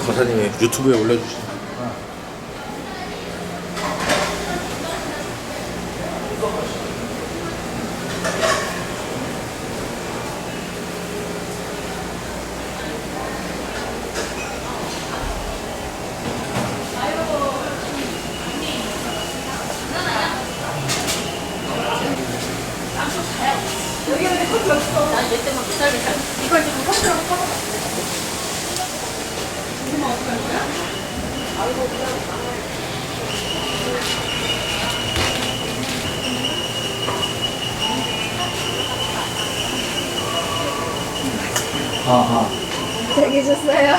가사님이 유튜브에 올려주신 여기는 커피 없어. 난 얘 때문에 못 살겠다. 이걸 지금 커피로 퍼서 고구마 어떻게 할 거야? 아이고, 아하 잘 계셨어요?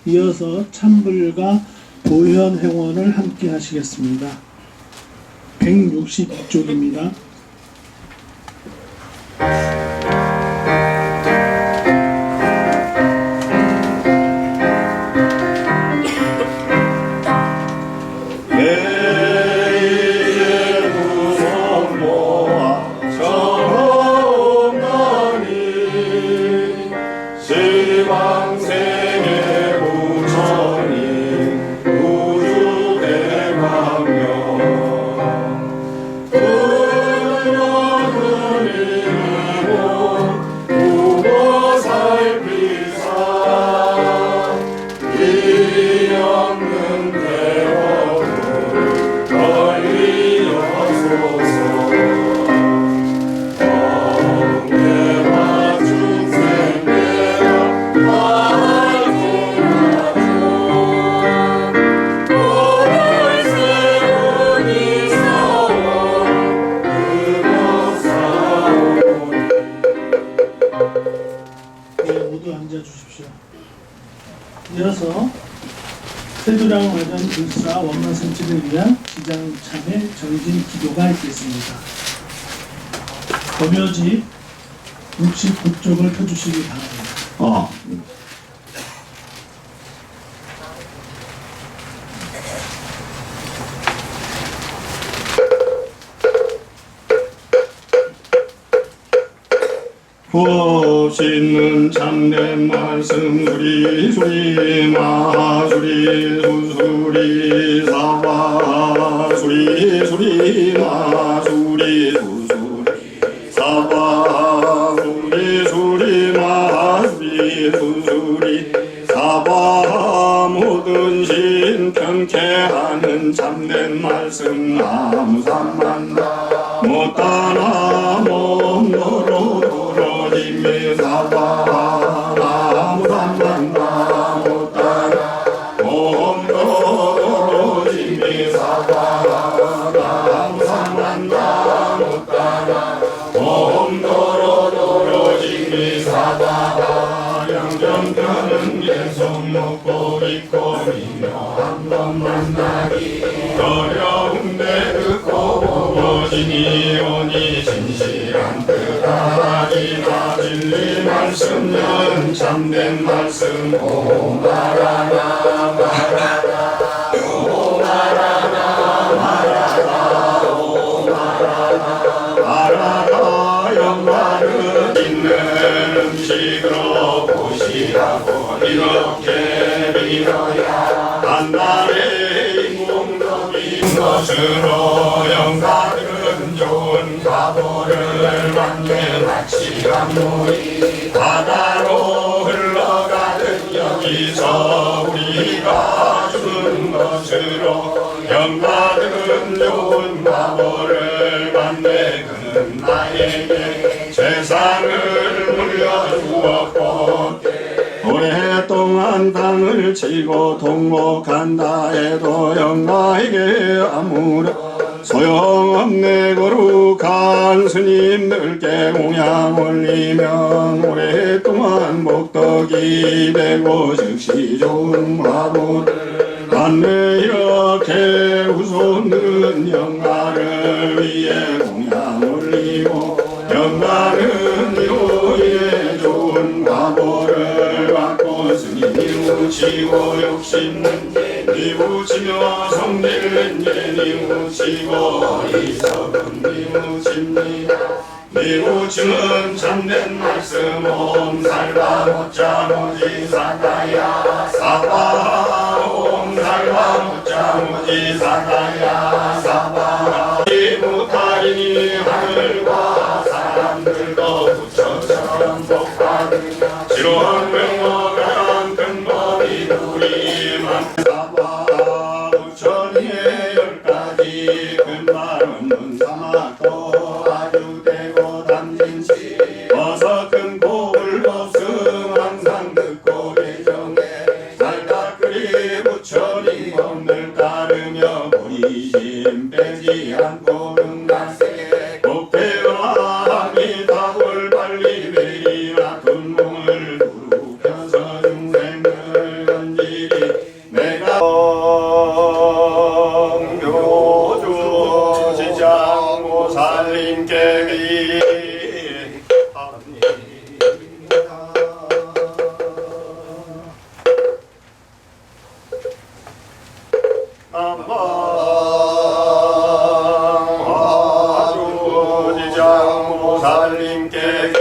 이어서 찬불과 보현회원을 함께 하시겠습니다. 162쪽입니다. 모두 앉아주십시오. 이어서 세두랑 화전 불사 원만성취를 위한 지장참회 정진 기도가 있겠습니다. 검묘지 69쪽을 펴주시기 바랍니다. 곱씹는 참된 말씀 수리 마수리 수수리 사바 수리 마수리 수수리 사바 수리 마수리 수수리 사바 모든 신 평케하는 참된 말씀 나무산만다 못다나 몸노로 도로짐이 사바 나무산만다 못다나 몸노로 도로짐이 사바 나무산만다 못다나 몸노로 도로짐이 사바 양정편은 계속 먹고 있고 미며 한 번 만나기 어려운데 듣고 보고지니 오니 진실한 뜻 알아지나 진리 말씀은 참된 말씀 오 말하나 말하나 오 말하나 말하나 오 말하나 말하나 영화는 있는 음식으로 보시라고 이렇게 믿어야 한날의 인공덕인 것으로 영가들은 좋은 가보를 받는 확실한 물이 바다로 흘러가듯 여기 세상을 물려주었고 오랫동안 땅을 치고 통곡한다 해도 영가에게 아무런 소용없네. 거룩한 스님들께 공양 올리면 오랫동안 복덕이 되고 즉시 좋은 화보를 받네. 이렇게 후손들은 영가를 위해 공양 올리고 영가는 이후에 좋은 화보를 받고 스님이 우치고 욕심은 뉘우치며 성질은 뉘우치고 이석은 뉘우칩니다. 뉘우침은 참된 말씀 옴살과 못자 무지 사다야 사바 옴살과 못자 무지 사다야 사바 이무탈이니 하늘과 사람들도 부처처럼 복받으며 지로한 명목한 큰 법이 우리만 사바 부처님의 10가지 큰말 없는 사막도 아주 되고 담진시 어서 큰 복을 없음 항상 듣고 계정에 살다그리 부처님 법을 따르며 보이심 빼지 않고 응가세 복태와 미답을 빨리 베리나 둔몽을 두루펴서 중생을 건지리 내가 묘주 지장고 살림깨기 화주 지장고 살림깨기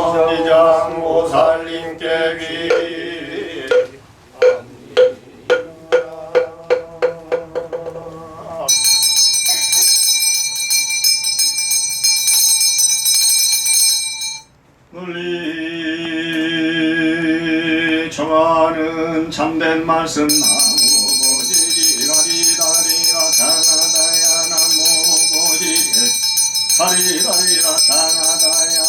원조지장고 살림깨기 널리 정하는 참된 말씀 나무보지리라리라리라 장하다야 나무보지리 다리라리라 장하다야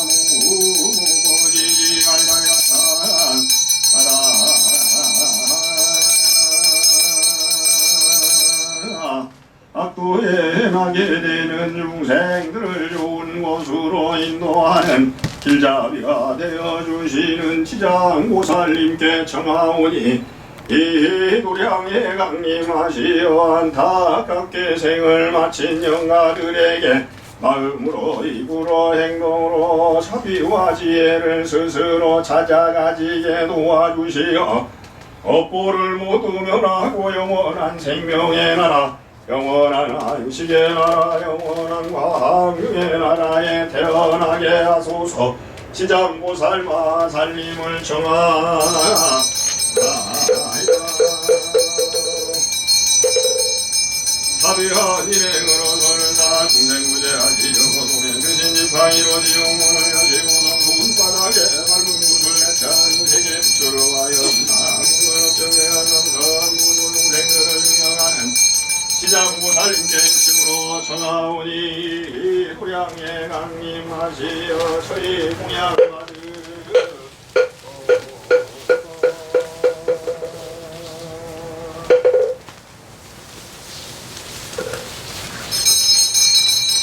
나무보지리라리라 장하다야 악도에 나게 되는 중생들을 좋은 곳으로 인도하는 길잡이가 되어주시는 지장고살님께 청하오니 이 도량에 강림하시어 안타깝게 생을 마친 영가들에게 마음으로 입으로 행동으로 자비와 지혜를 스스로 찾아가지게 도와주시어 업보를 모두 면하고 영원한 생명의 나라 영원한 아유식의 나라 영원한 광명의 나라에 태어나게 하소서. 지장보살마 살림을 청하나이다. 자비한 일행으로서는 다 중생구제하지 영혼의 드신 집화 이루어지 영혼을 여지고도 손바닥에 밝은 구슬 내찬 세계 부처로 하여 나무를 정대한 남선 무주 동생들을 증명하는 지장보살님께 힘으로 전하오니 고향에 강림하시어 저희 공양받으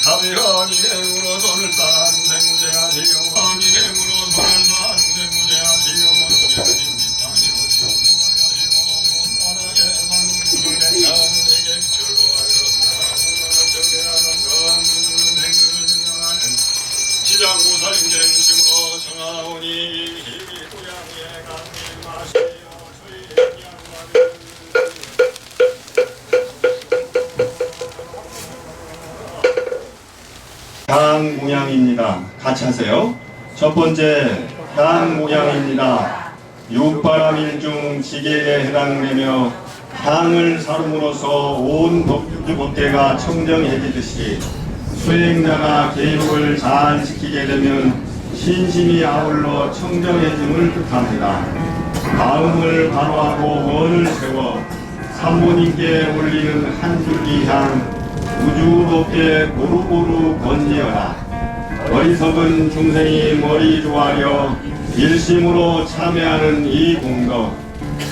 자비한 일행으로 손을 쌓아 중생무제하시오 한 일행으로 손을 쌓아 중생무제하시오 모두의 진지탕이로 지옥문을 여시고 손바닥에 밝은 구슬 내찬 세계 부처로 지장보살님께 힘으로 청하오니 고향에 강림하시어 저희 공양받으 향공양입니다. 같이 하세요. 첫 번째 향공양입니다. 육바라밀중 지계에 해당되며 향을 사름으로써 온 법계가 청정해지듯이 수행자가 계율을 잘 지키게 되면 신심이 아울러 청정해짐을 뜻합니다. 마음을 바로하고 원을 세워 산모님께 올리는 한 줄기 향 우주 높게 고루고루 번지어라. 어리석은 중생이 머리 조아려 일심으로 참여하는 이 공덕,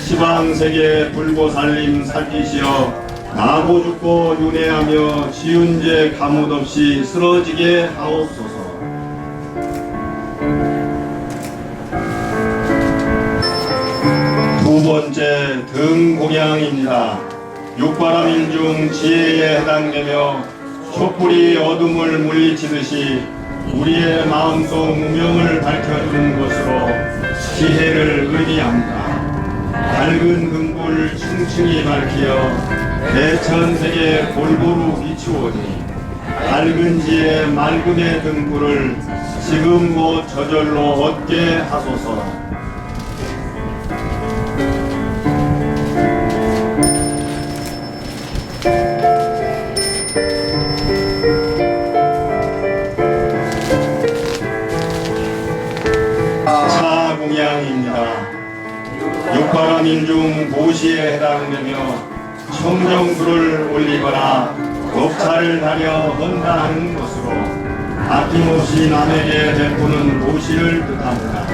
시방세계 불보살림 살피시어 나고 죽고 윤회하며 지은 죄 가뭇 없이 쓰러지게 하옵소서. 두 번째 등공양입니다. 육바라밀 중 지혜에 해당되며 촛불이 어둠을 물리치듯이 우리의 마음속 무명을 밝혀주는 것으로 지혜를 의미합니다. 밝은 금불 층층이 밝히어 대천세계 골고루 비추오니 밝은 지혜 맑음의 등불을 지금 곧 저절로 얻게 하소서. 차공양입니다. 육바라밀중 보시에 해당되며 청정불을 올리거나 법차를 다려 헌다하는 것으로 아낌없이 남에게 베푸는 보시를 뜻합니다.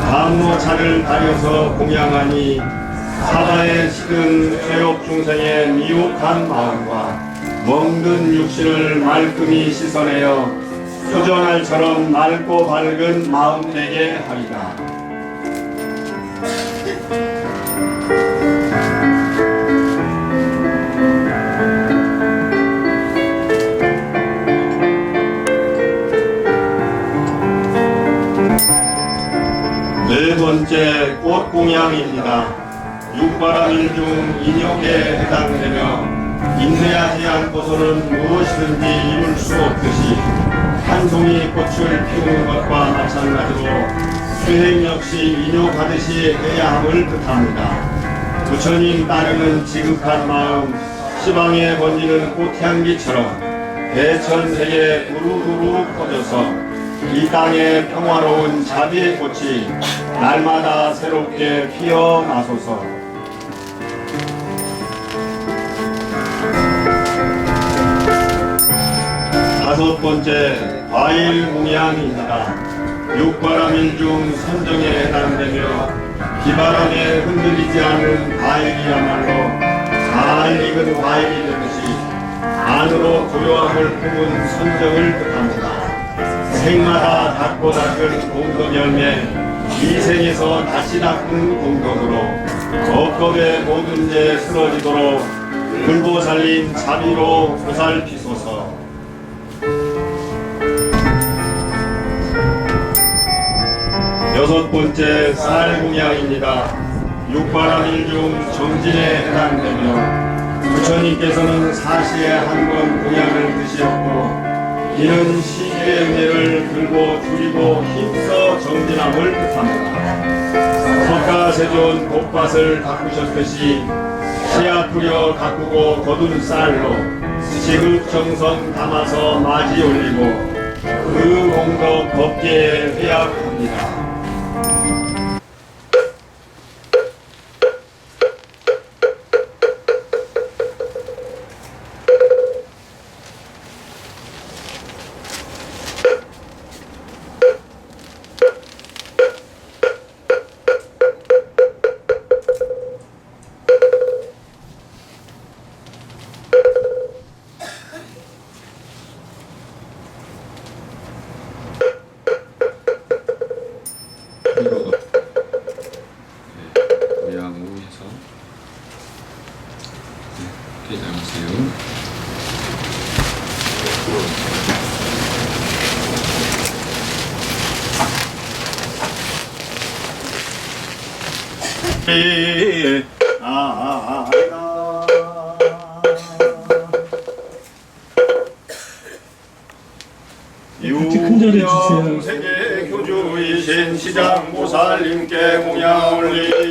감로차를 다려서 공양하니 사바에 시든 죄업 중생의 미혹한 마음과 멍든 육신을 말끔히 씻어내어 수전알처럼 맑고 밝은 마음 되게 하리라. 네 번째 꽃공양입니다. 육바라밀 중 인욕에 해당되며 인내하지 않고서는 무엇이든지 이룰 수 없듯이 한 송이 꽃을 피우는 것과 마찬가지로 수행 역시 인욕하듯이 해야 함을 뜻합니다. 부처님 따르는 지극한 마음, 시방에 번지는 꽃향기처럼 대천세계에 두루두루 퍼져서 이 땅의 평화로운 자비의 꽃이 날마다 새롭게 피어나소서. 다섯 번째 과일 공양입니다. 육바라밀 중 선정에 해당되며 비바람에 흔들리지 않은 과일이야말로 잘 익은 과일이 되듯이 안으로 고요함을 품은 선정을 뜻합니다. 생마다 닫고 닦은 공덕 열매, 이 생에서 다시 닦은 공덕으로 업겁의 모든 죄 쓰러지도록 불보살림 자비로 보살피소서. 여섯 번째 쌀공양입니다. 육바라밀 중 정진에 해당되며 부처님께서는 사시에 한 번 공양을 드셨고 이는 시주의 은혜를 들고 줄이고 힘써 정진함을 뜻합니다. 석가세존 복밭을 가꾸셨듯이 씨앗 뿌려 가꾸고 거둔 쌀로 지극정성 담아서 맞이 올리고 그 공덕 법계에 회합합니다. 고양으로 해서 대장세요. 같이 큰절해 주세요. 세계 교주이신 시장 보살님께 공양 올리.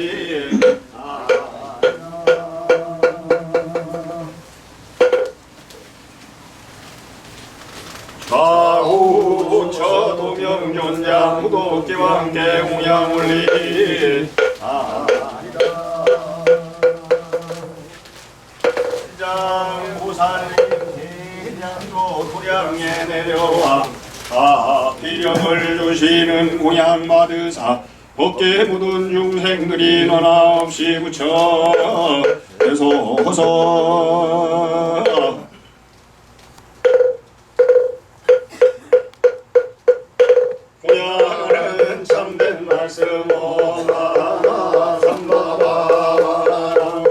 정존자 무도기와 함께 공양 올리 시장보살님 대장도 도량에 내려와 비령을 주시는 공양 받으사 법계 묻은 중생들이 너나 없이 붙여 대소서 공양은 참된 말씀 오마나 삼바바바라우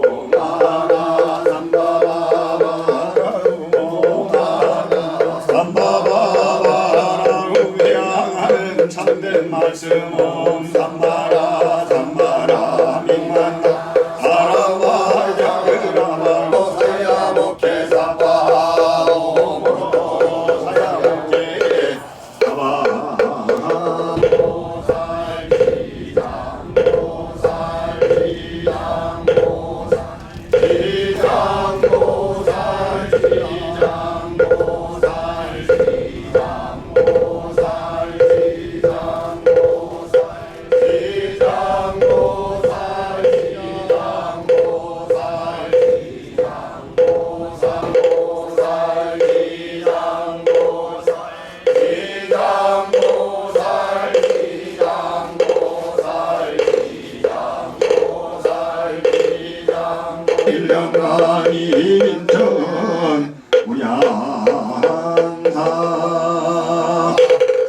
오마나 삼바바바라우 오마나 삼바바바라우 공양은 참된 말씀 옴 삼바라 삼바라 민만나 사라와 야그라마 사야목해 사바 오모로 사야목해 사바 일령간이 인천 무양사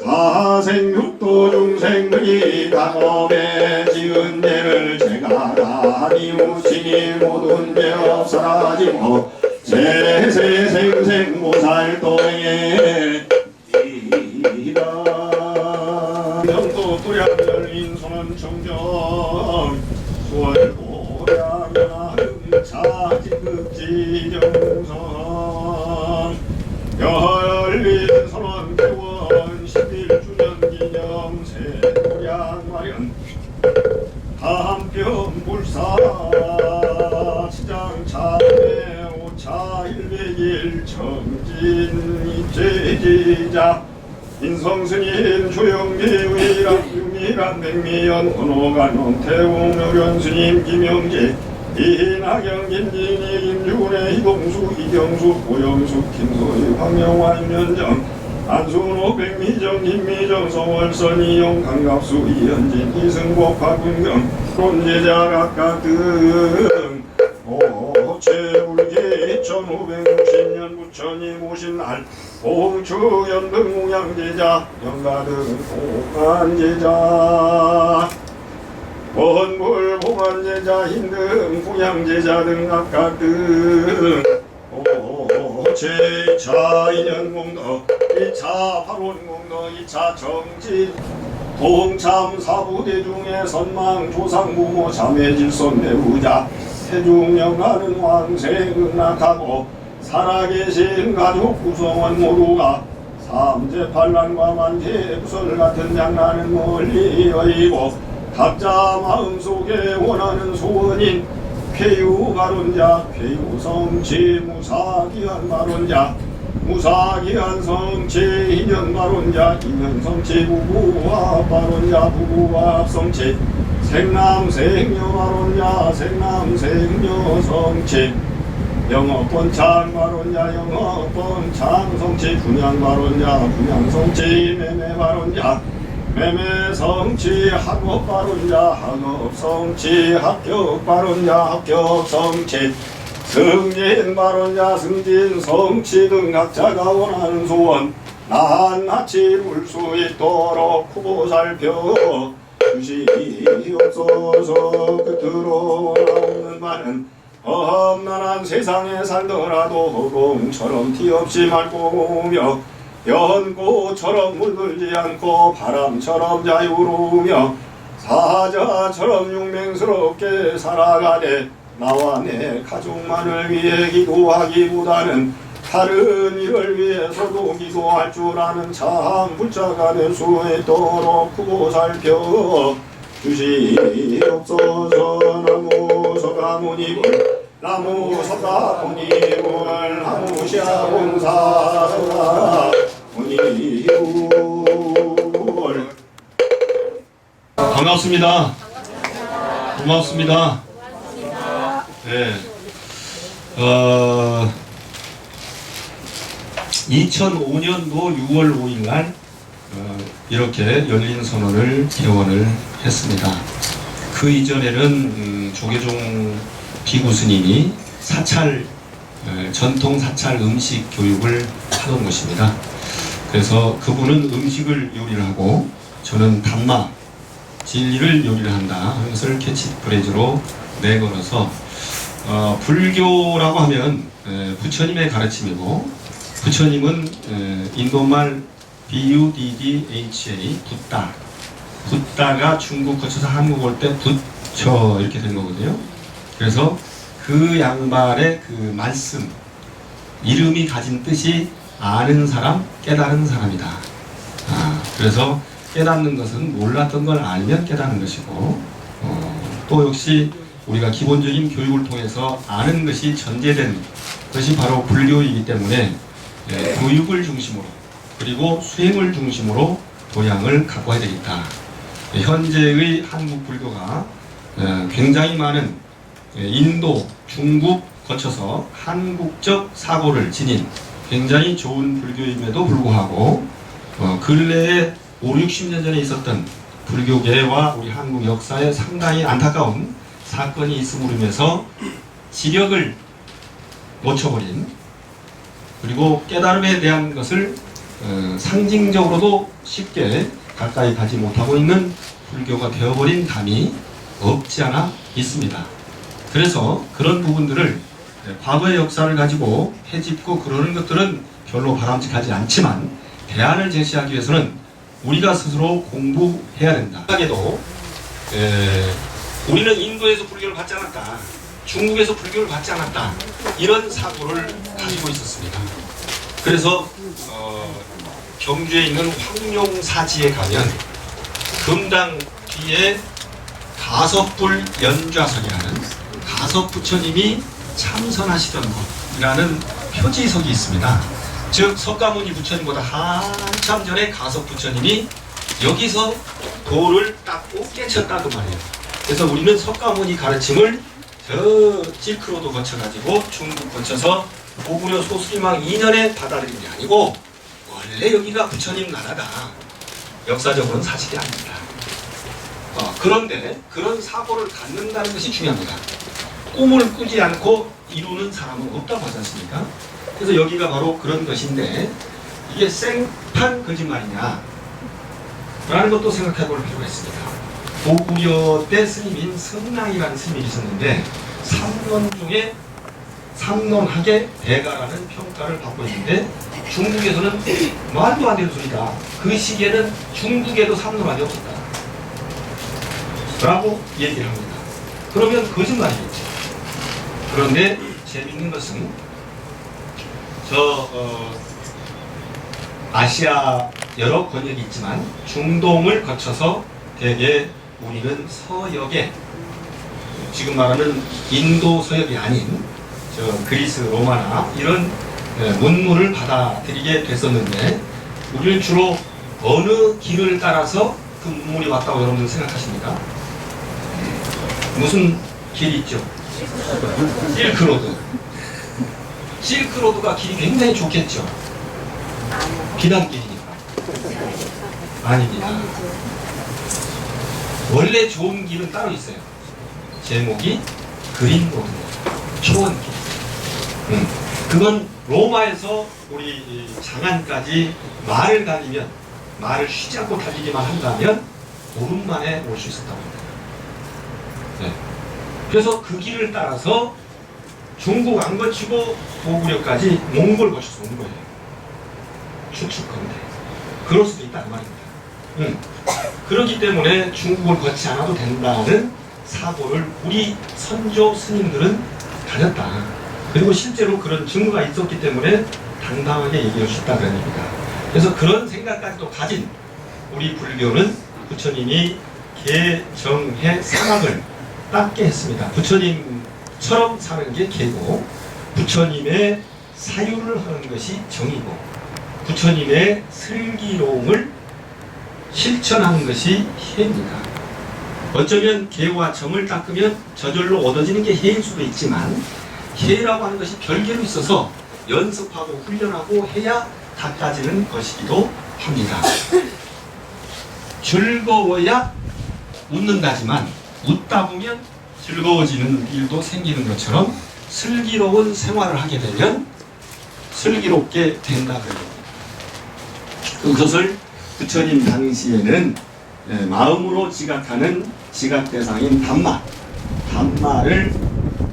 사생육도 중생들이 당업에 지은 죄를 제가 다니 우치니 모든 죄 없사라지고 세세생생 모살도에 이라 영도 도량절 인손은 청정 수월고량연하 자지극지정선 열린 선원 개원 11주년 기념 새도량 마련 한편 불사 시장 참회 5차 100일 정진 입제지자 인성스님 조영기 의란 유미란 백미연 헌호가 논태웅 묘련스님 김영재 이낙영 김진희 김주래 이동수 이경수 고영수 김소희 황영화 윤현정 안순호 백미정 김미정 서월선 이용 강갑수 이현진 이승복 박군경 론제자 각각 등 오체울기 1560년 부처님 오신 날 봉추 연등 공양제자 영가등 공안제자 원불 봉안제자 힘등 공양제자 등 각각 등 제2차 인연공덕 2차 발원공덕 2차 정진 동참 사부대중의 선망 조상부모 자매질손 내부자 세중영가는 왕생응락하고 살아계신 가족 구성원 모두가 삼재팔란과 만재부설 같은 장난은 멀리 여의고 각자 마음속에 원하는 소원인 쾌유발원자 쾌유성취 무사기한 발원자 무사기한 성취 인연발원자 인연성취 부부와 발원자 부부와 성취 생남생녀발원자 생남생녀성취 영업번창발원자 영업번창성취 분양발원자 분양성취 매매발원자 매매성취 학업발원자 학업성취 합격발원자 합격성취 승진발원자 승진성취 등 각자가 원하는 소원 낱낱이 이룰 수 있도록 후보 살펴 주시옵소서. 끝으로 나오는 바는 험난한 세상에 살더라도 허공처럼 티없이 맑고 오며 연꽃처럼 물들지 않고 바람처럼 자유로우며 사자처럼 용맹스럽게 살아가되 나와 내 가족만을 위해 기도하기보다는 다른 일을 위해서도 기도할 줄 아는 참 불자가 될 수 있도록 크고 살펴 주시옵소서. 나무 서가모니불 나무 서가모니불 나무 시아본사 서가모니불 반갑습니다. 고맙습니다. 네. 2005년도 6월 5일 날 이렇게 열린 선언을 개원을 했습니다. 그 이전에는 조계종 비구 스님이 전통 사찰 음식 교육을 하던 곳입니다. 그래서 그분은 음식을 요리를 하고 저는 담마 진리를 요리를 한다 하는 것을 캐치프레이즈로 내걸어서 불교라고 하면 부처님의 가르침이고, 부처님은 인도말 BUDDHA 붓다가 중국 거쳐서 한국 올 때 부처 이렇게 된 거거든요. 그래서 그 양반의 그 말씀, 이름이 가진 뜻이 아는 사람, 깨달은 사람이다. 그래서 깨닫는 것은 몰랐던 걸 알면 깨닫는 것이고, 또 역시 우리가 기본적인 교육을 통해서 아는 것이 전제된 것이 바로 불교이기 때문에 교육을 중심으로 그리고 수행을 중심으로 도양을 가꿔야 되겠다. 현재의 한국 불교가 굉장히 많은 인도, 중국 거쳐서 한국적 사고를 지닌 굉장히 좋은 불교임에도 불구하고 근래에 5, 60년 전에 있었던 불교계와 우리 한국 역사에 상당히 안타까운 사건이 있음으로 인해서 지력을 놓쳐버린, 그리고 깨달음에 대한 것을 상징적으로도 쉽게 가까이 가지 못하고 있는 불교가 되어버린 감이 없지 않아 있습니다. 그래서 그런 부분들을 과거의 역사를 가지고 헤집고 그러는 것들은 별로 바람직하지 않지만, 대안을 제시하기 위해서는 우리가 스스로 공부해야 된다. 하게도 우리는 인도에서 불교를 받지 않았다, 중국에서 불교를 받지 않았다, 이런 사고를 가지고 있었습니다. 그래서 경주에 있는 황룡사지에 가면 금당 뒤에 가섭불 연좌석이라는 가섭부처님이 참선하시던 곳이라는 표지석이 있습니다. 즉 석가모니 부처님보다 한참 전에 가섭부처님이 여기서 돌을 닦고 깨쳤다고 말이에요. 그래서 우리는 석가모니 가르침을 저 실크로드 거쳐가지고 중국 거쳐서 고구려 소수림왕 2년에 받아들인 게 아니고 원래 여기가 부처님 나라다. 역사적으로는 사실이 아닙니다. 그런데 그런 사고를 갖는다는 것이 중요합니다. 꿈을 꾸지 않고 이루는 사람은 없다고 하지 않습니까? 그래서 여기가 바로 그런 것인데, 이게 생판 거짓말이냐 라는 것도 생각해 볼 필요가 있습니다. 고구려 때 스님인 성랑이라는 스님이 있었는데 3론 중에 삼론학의 대가라는 평가를 받고 있는데, 중국에서는 말도 안 되는 소리다, 그 시기에는 중국에도 삼론학이 없었다 라고 얘기를 합니다. 그러면 거짓말이겠죠. 그런데 재밌는 것은 아시아 여러 권역이 있지만 중동을 거쳐서 대개 우리는 서역에, 지금 말하는 인도 서역이 아닌 그리스 로마나 이런 문물을 받아들이게 됐었는데, 우리는 주로 어느 길을 따라서 그 문물이 왔다고 여러분들 생각하십니까? 무슨 길이 있죠? 실크로드. 실크로드가 길이 굉장히 좋겠죠? 비단길이니까. 아닙니다. 원래 좋은 길은 따로 있어요. 제목이 그린로드입니다. 초원길. 그건 로마에서 우리 장안까지 말을 다니면, 말을 쉬지 않고 달리기만 한다면 보름 만에 올 수 있었다고 합니다. 네. 그래서 그 길을 따라서 중국 안 거치고 고구려까지 몽골 거쳐서 온 거예요. 추측컨대. 그럴 수도 있다 그 말입니다. 그렇기 때문에 중국을 거치 않아도 된다는 사고를 우리 선조 스님들은 가졌다. 그리고 실제로 그런 증거가 있었기 때문에 당당하게 얘기할 수 있다 그런 얘기입니다. 그래서 그런 생각까지도 가진 우리 불교는 부처님이 개정해 사막을 닦게 했습니다. 부처님처럼 사는 게 개고, 부처님의 사유를 하는 것이 정이고, 부처님의 슬기로움을 실천하는 것이 해입니다. 어쩌면 개와 정을 닦으면 저절로 얻어지는 게 해일 수도 있지만 해라고 하는 것이 별개로 있어서 연습하고 훈련하고 해야 닦아지는 것이기도 합니다. 즐거워야 웃는다지만 웃다 보면 즐거워지는 일도 생기는 것처럼 슬기로운 생활을 하게 되면 슬기롭게 된다 그래요. 그것을 부처님 당시에는 마음으로 지각하는 지각 대상인 담마를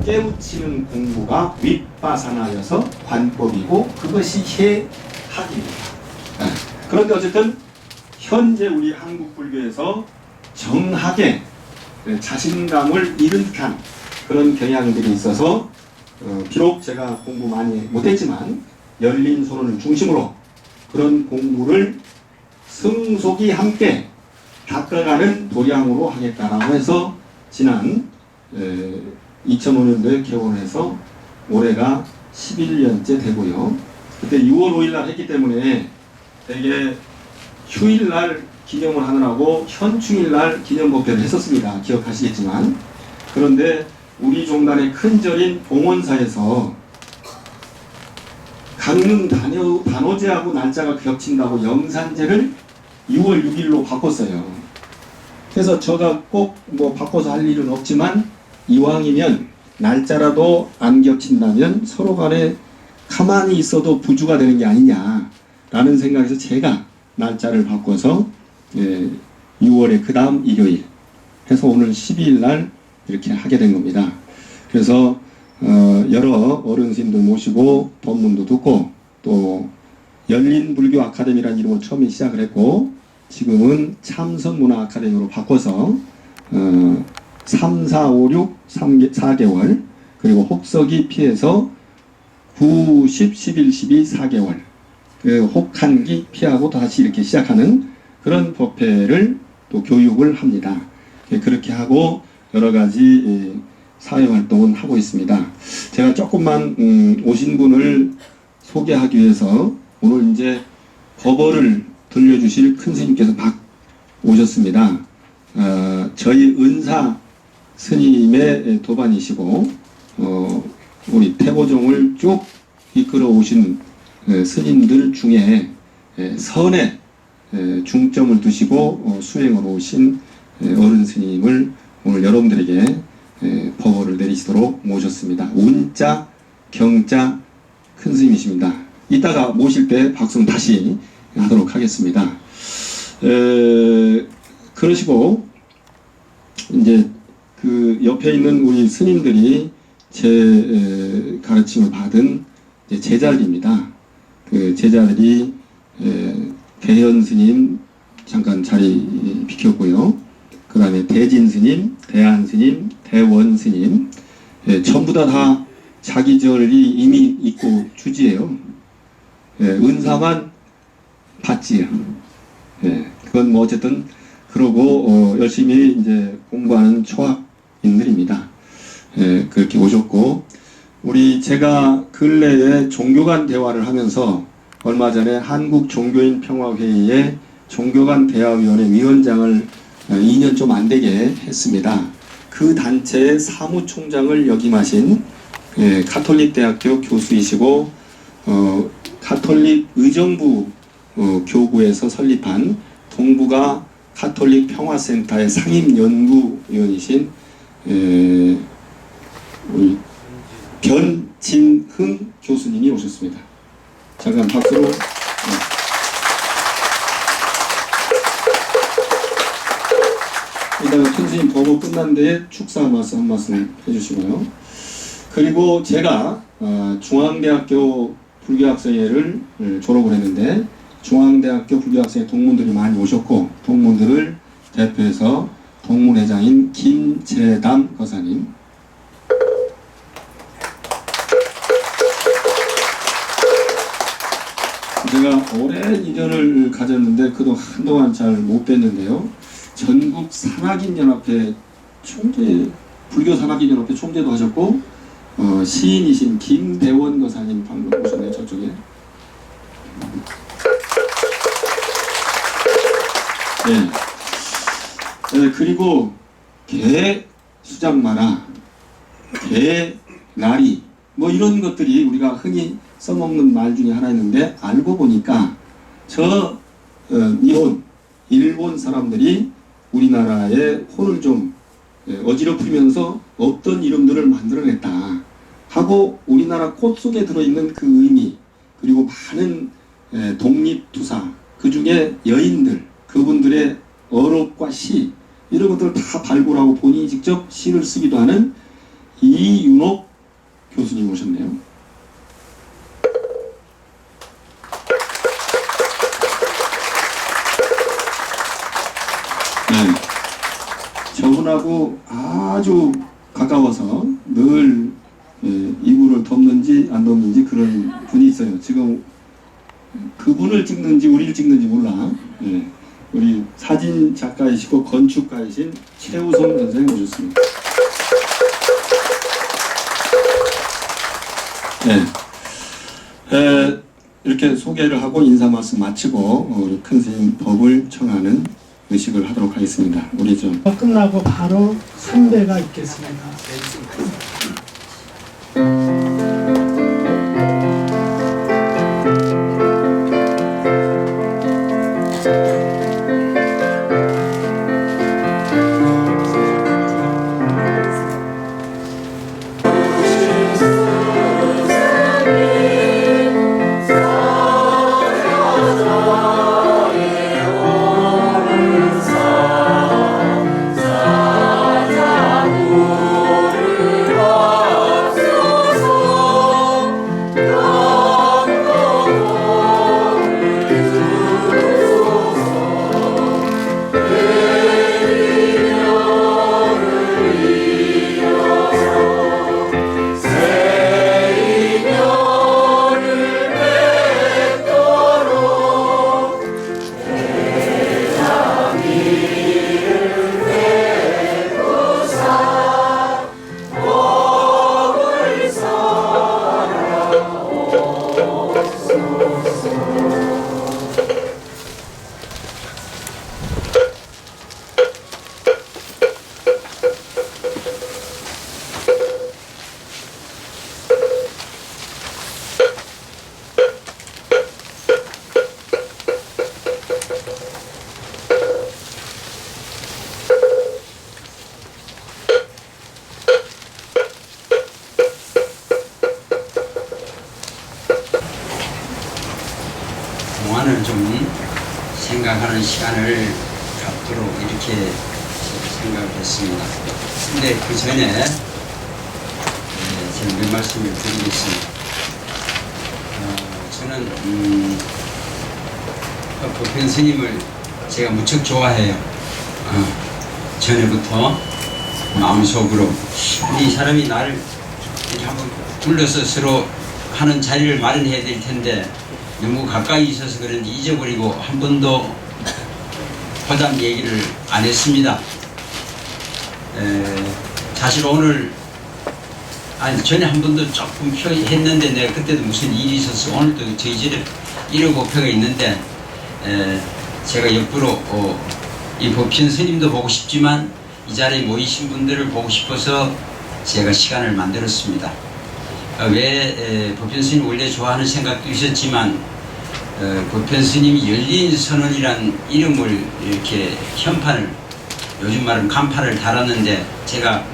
깨우치는 공부가 윗바사나여서 관법이고 그것이 해학입니다. 그런데 어쨌든 현재 우리 한국 불교에서 정학에 자신감을 잃은 듯한 그런 경향들이 있어서 비록 제가 공부 많이 못했지만 열린 손을 중심으로 그런 공부를 승속이 함께 닦아가는 도량으로 하겠다라고 해서 지난 2005년도에 개원을 해서 올해가 11년째 되고요. 그때 6월 5일날 했기 때문에 되게 휴일날 기념을 하느라고 현충일날 기념법회를 했었습니다. 기억하시겠지만. 그런데 우리 종단의 큰 절인 봉원사에서 강릉 단오제하고 날짜가 겹친다고 영산제를 6월 6일로 바꿨어요. 그래서 제가 꼭 뭐 바꿔서 할 일은 없지만 이왕이면 날짜라도 안 겹친다면 서로 간에 가만히 있어도 부주가 되는 게 아니냐라는 생각에서 제가 날짜를 바꿔서 6월의 그 다음 일요일 해서 오늘 12일 날 이렇게 하게 된 겁니다. 그래서 여러 어른신들 모시고 법문도 듣고 또 열린불교 아카데미라는 이름으로 처음에 시작을 했고 지금은 참선문화 아카데미로 바꿔서 3, 4, 5, 6, 4개월 그리고 혹서기 피해서 9, 10, 11, 12, 4개월 그 혹한기 피하고 다시 이렇게 시작하는 그런 법회를 또 교육을 합니다. 그렇게 하고 여러 가지 사회활동은 하고 있습니다. 제가 조금만 오신 분을 소개하기 위해서 오늘 이제 법어를 들려주실 큰 스님께서 오셨습니다. 저희 은사 스님의 도반이시고 우리 태보종을 쭉 이끌어 오신 스님들 중에 선에 중점을 두시고 수행으로 오신 어른 스님을 오늘 여러분들에게 법어를 내리시도록 모셨습니다. 운자, 경자 큰 스님이십니다. 이따가 모실 때 박수는 다시 하도록 하겠습니다. 그러시고 이제 그 옆에 있는 우리 스님들이 제 가르침을 받은 제자들입니다. 그 제자들이 대현 스님 잠깐 자리 비켰고요. 그 다음에 대진 스님, 대한 스님, 대원 스님 전부 다 자기 절이 이미 있고 주지예요. 은사만 받지요. 그건 뭐 어쨌든 그러고 열심히 이제 공부하는 초학인들입니다. 그렇게 오셨고 제가 근래에 종교 간 대화를 하면서 얼마 전에 한국 종교인 평화회의의 종교 간 대화위원회 위원장을 2년 좀 안 되게 했습니다. 그 단체의 사무총장을 역임하신 가톨릭 대학교 교수이시고 가톨릭 의정부 교구에서 설립한 동북아 가톨릭 평화센터의 상임연구위원이신 우리 변진흥 교수님이 오셨습니다. 잠깐 박수로. 이따가 큰스님 법어 끝난 데에 축사 말씀 한 말씀 해주시고요. 그리고 제가 중앙대학교 불교학생회를 졸업을 했는데 중앙대학교 불교학생회 동문들이 많이 오셨고 동문들을 대표해서 동문회장인 김재담 거사님, 제가 오랜 인연을 가졌는데 그동안 한동안 잘 못 뵀는데요. 전국 산악인연합회 총재, 불교 산악인연합회 총재도 하셨고 시인이신 김대원 거사님 방금 오셨네요. 저쪽에. 네. 그리고 개 수장마라, 개 나리 뭐 이런 것들이 우리가 흔히 써먹는 말 중에 하나 있는데 알고 보니까 저 일본 사람들이 우리나라의 혼을 좀 어지럽히면서 없던 이름들을 만들어냈다 하고 우리나라 꽃 속에 들어있는 그 의미 그리고 많은 독립투사 그 중에 여인들 그분들의 어록과 시 이런 것들을 다 발굴하고 본인이 직접 시를 쓰기도 하는 이윤옥 교수님 오셨네요. 네. 저분하고 아주 가까워서 늘 이불을 덮는지 안 덮는지 그런 분이 있어요. 지금 그분을 찍는지 우리를 찍는지 몰라. 네. 우리 사진 작가이시고 건축가이신 최우성 선생님 오셨습니다. 네. 이렇게 소개를 하고 인사 말씀 마치고 우리 큰 스님 법을 청하는 의식을 하도록 하겠습니다. 우리 좀 끝나고 바로 선배가 있겠습니다. 동안을 좀 생각하는 시간을 갖도록 이렇게 생각을 했습니다. 근데 그 전에 제가 몇 말씀을 드리겠습니다. 저는 보편 스님을 제가 무척 좋아해요. 전에부터 마음속으로. 근데 이 사람이 나를 이렇게 한번 불러서 서로 하는 자리를 마련해야 될 텐데 너무 가까이 있어서 그런지 잊어버리고 한 번도 허담 얘기를 안 했습니다. 사실 오늘 전에 한 번도 조금 했는데 내가 그때도 무슨 일이 있어서 오늘도 저희 집에 1호 법회가 있는데 제가 옆으로 이 법신 스님도 보고 싶지만 이 자리에 모이신 분들을 보고 싶어서 제가 시간을 만들었습니다. 왜 법신 스님 원래 좋아하는 생각도 있었지만 법편 스님이 열린 선언이란 이름을 이렇게 현판을 요즘 말은 간판을 달았는데 제가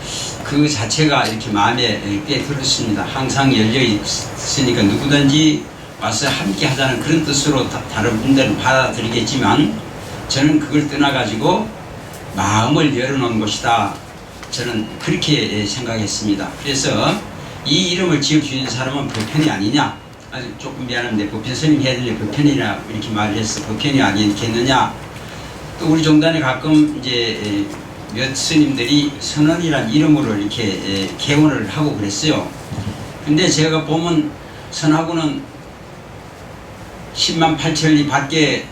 그 자체가 이렇게 마음에 꽤 들었습니다. 항상 열려 있으니까 누구든지 와서 함께 하자는 그런 뜻으로 다른 분들은 받아들이겠지만 저는 그걸 떠나가지고 마음을 열어놓은 곳이다. 저는 그렇게 생각했습니다. 그래서 이 이름을 지어주신 사람은 법편이 아니냐? 아주 조금 미안한데 법편 스님 해야 될 법편이라 이렇게 말을 했어. 법편이 아니겠느냐? 또 우리 종단에 가끔 이제 몇 스님들이 선언이란 이름으로 이렇게 개원을 하고 그랬어요. 근데 제가 보면 선하고는 10만 8천리 밖에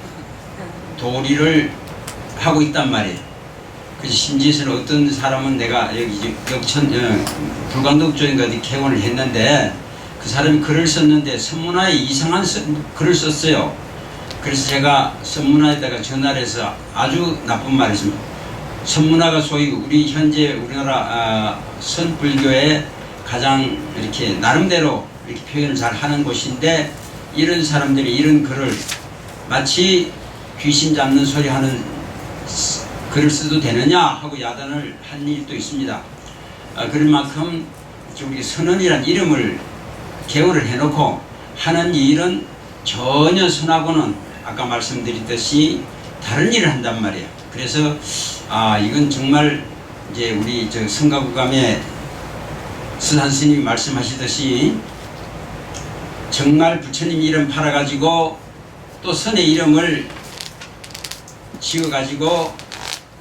도리를 하고 있단 말이에요. 그래서 심지어는 어떤 사람은 내가 여기 불광동 쪽인가 어디 개원을 했는데 그 사람이 글을 썼는데 선문화에 이상한 글을 썼어요. 그래서 제가 선문화에다가 전화를 해서 아주 나쁜 말을 했습니다. 선문화가 소위 우리 현재 우리나라 선불교의 가장 이렇게 나름대로 이렇게 표현을 잘 하는 곳인데, 이런 사람들이 이런 글을 마치 귀신 잡는 소리 하는 글을 써도 되느냐 하고 야단을 한 일도 있습니다. 그런 만큼 우리 선언이란 이름을 개호를 해놓고 하는 일은 전혀 선하고는 아까 말씀드렸듯이 다른 일을 한단 말이에요. 그래서 이건 정말 이제 우리 저 성가구감의 스산 스님이 말씀하시듯이 정말 부처님 이름 팔아가지고 또 선의 이름을 지어가지고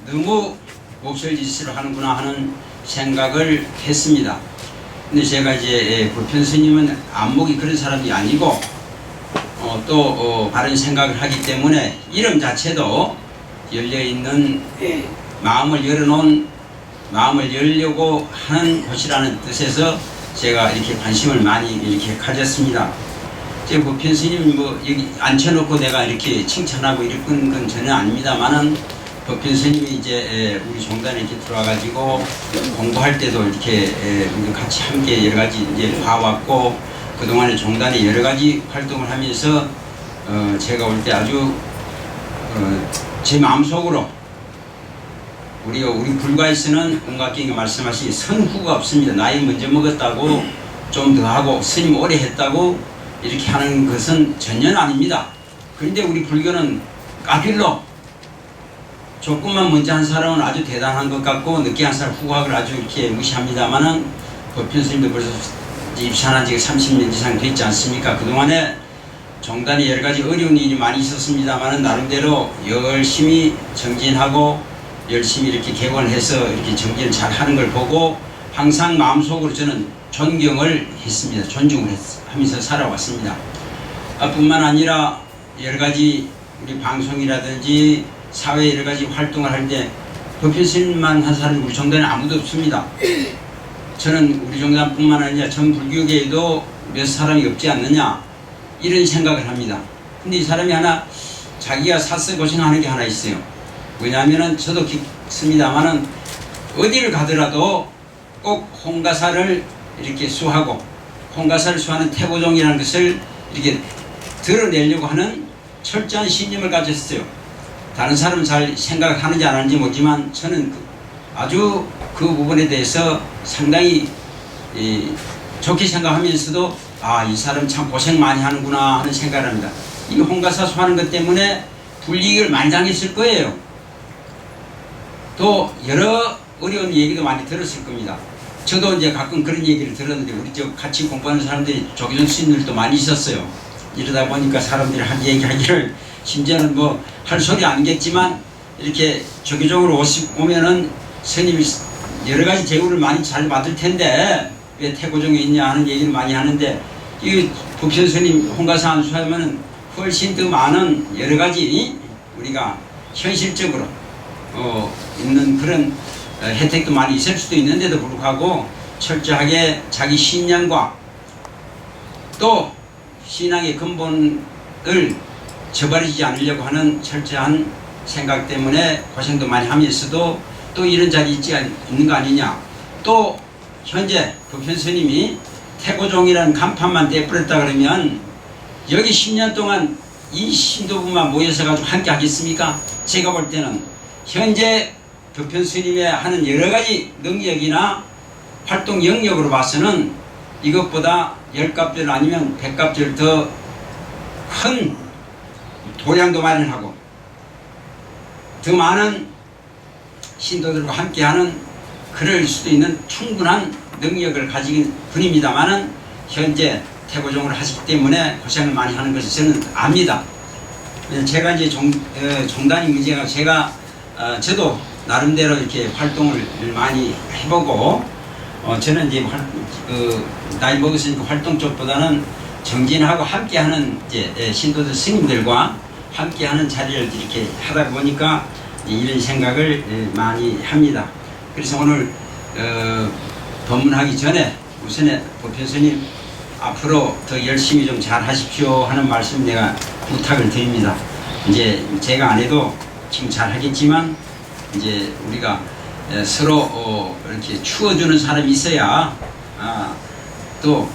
너무 몹쓸 짓을 하는구나 하는 생각을 했습니다. 근데 제가 이제 불편 스님은 안목이 그런 사람이 아니고 또 바른 생각을 하기 때문에 이름 자체도 열려있는 마음을 열어놓은 마음을 열려고 하는 곳이라는 뜻에서 제가 이렇게 관심을 많이 이렇게 가졌습니다. 제 불편 스님 뭐 여기 앉혀놓고 내가 이렇게 칭찬하고 이런 건 전혀 아닙니다만은 법편 스님이 이제 우리 종단에 이렇게 들어와가지고 공부할 때도 이렇게 우리 같이 함께 여러 가지 이제 봐왔고, 그동안에 종단에 여러 가지 활동을 하면서 제가 올 때 아주 제 마음속으로 우리 불가에서는 공각경이 말씀하신 선후가 없습니다. 나이 먼저 먹었다고 좀 더 하고 스님 오래 했다고 이렇게 하는 것은 전혀 아닙니다. 그런데 우리 불교는 까필로 조금만 먼저 한 사람은 아주 대단한 것 같고 늦게 한 사람 후각을 아주 이렇게 무시합니다만은 법편 스님도 벌써 입산한 지가 30년 이상 됐지 않습니까? 그동안에 종단이 여러 가지 어려운 일이 많이 있었습니다만은 나름대로 열심히 정진하고 열심히 이렇게 개원해서 이렇게 정진을 잘 하는 걸 보고 항상 마음속으로 저는 존경을 했습니다. 존중을 하면서 살아왔습니다. 뿐만 아니라 여러 가지 우리 방송이라든지 사회 여러 가지 활동을 할 때 법편 스님만 한 사람이 우리 종단에 아무도 없습니다. 저는 우리 종단뿐만 아니라 전 불교계에도 몇 사람이 없지 않느냐 이런 생각을 합니다. 근데 이 사람이 하나 자기가 사서 고생하는 게 하나 있어요. 왜냐하면은 저도 깊습니다만은 어디를 가더라도 꼭 홍가사를 이렇게 수하고 홍가사를 수하는 태고종이라는 것을 이렇게 드러내려고 하는 철저한 신념을 가졌어요. 다른 사람은 잘 생각을 하는지 안 하는지 모르지만 저는 아주 그 부분에 대해서 상당히 좋게 생각하면서도 이 사람 참 고생 많이 하는구나 하는 생각을 합니다. 이 홍가사 수하는 것 때문에 불이익을 많이 당했을 거예요. 또 여러 어려운 얘기도 많이 들었을 겁니다. 저도 이제 가끔 그런 얘기를 들었는데 우리 저 같이 공부하는 사람들이 조기종 스님들도 많이 있었어요. 이러다 보니까 사람들이 한 얘기하기를 심지어는 뭐 할 소리 아니겠지만 이렇게 조기종으로 오면은 스님이 여러 가지 제구를 많이 잘 받을 텐데 왜 태고종에 있냐 하는 얘기를 많이 하는데, 이 법편 스님 홍가사 안수하면은 훨씬 더 많은 여러 가지 우리가 현실적으로 있는 그런 혜택도 많이 있을 수도 있는데도 불구하고 철저하게 자기 신념과 또 신앙의 근본을 저버리지 않으려고 하는 철저한 생각 때문에 고생도 많이 하면서도 또 이런 자리에 있는 거 아니냐. 또 현재 법편 스님이 태고종이라는 간판만 떼버렸다 그러면 여기 10년 동안 이 신도부만 모여서 가지고 함께 하겠습니까? 제가 볼 때는 현재 법편 스님의 하는 여러 가지 능력이나 활동 영역으로 봐서는 이것보다 10갑절 아니면 100갑절 더 큰 도량도 마련하고 더 많은 신도들과 함께하는 그럴 수도 있는 충분한 능력을 가진 분입니다만은 현재 태고종을 하시기 때문에 고생을 많이 하는 것을 저는 압니다. 제가 이제 종단이 문제가 저도 나름대로 이렇게 활동을 많이 해보고 저는 이제 나이 먹었으니까 활동 쪽보다는 정진하고 함께하는 이제 신도들 스님들과 함께하는 자리를 이렇게 하다 보니까 이런 생각을 많이 합니다. 그래서 오늘 법문하기 전에 우선에 법편 스님 앞으로 더 열심히 좀 잘 하십시오 하는 말씀 내가 부탁을 드립니다. 이제 제가 안 해도 지금 잘 하겠지만 이제 우리가 서로 이렇게 추워주는 사람이 있어야 또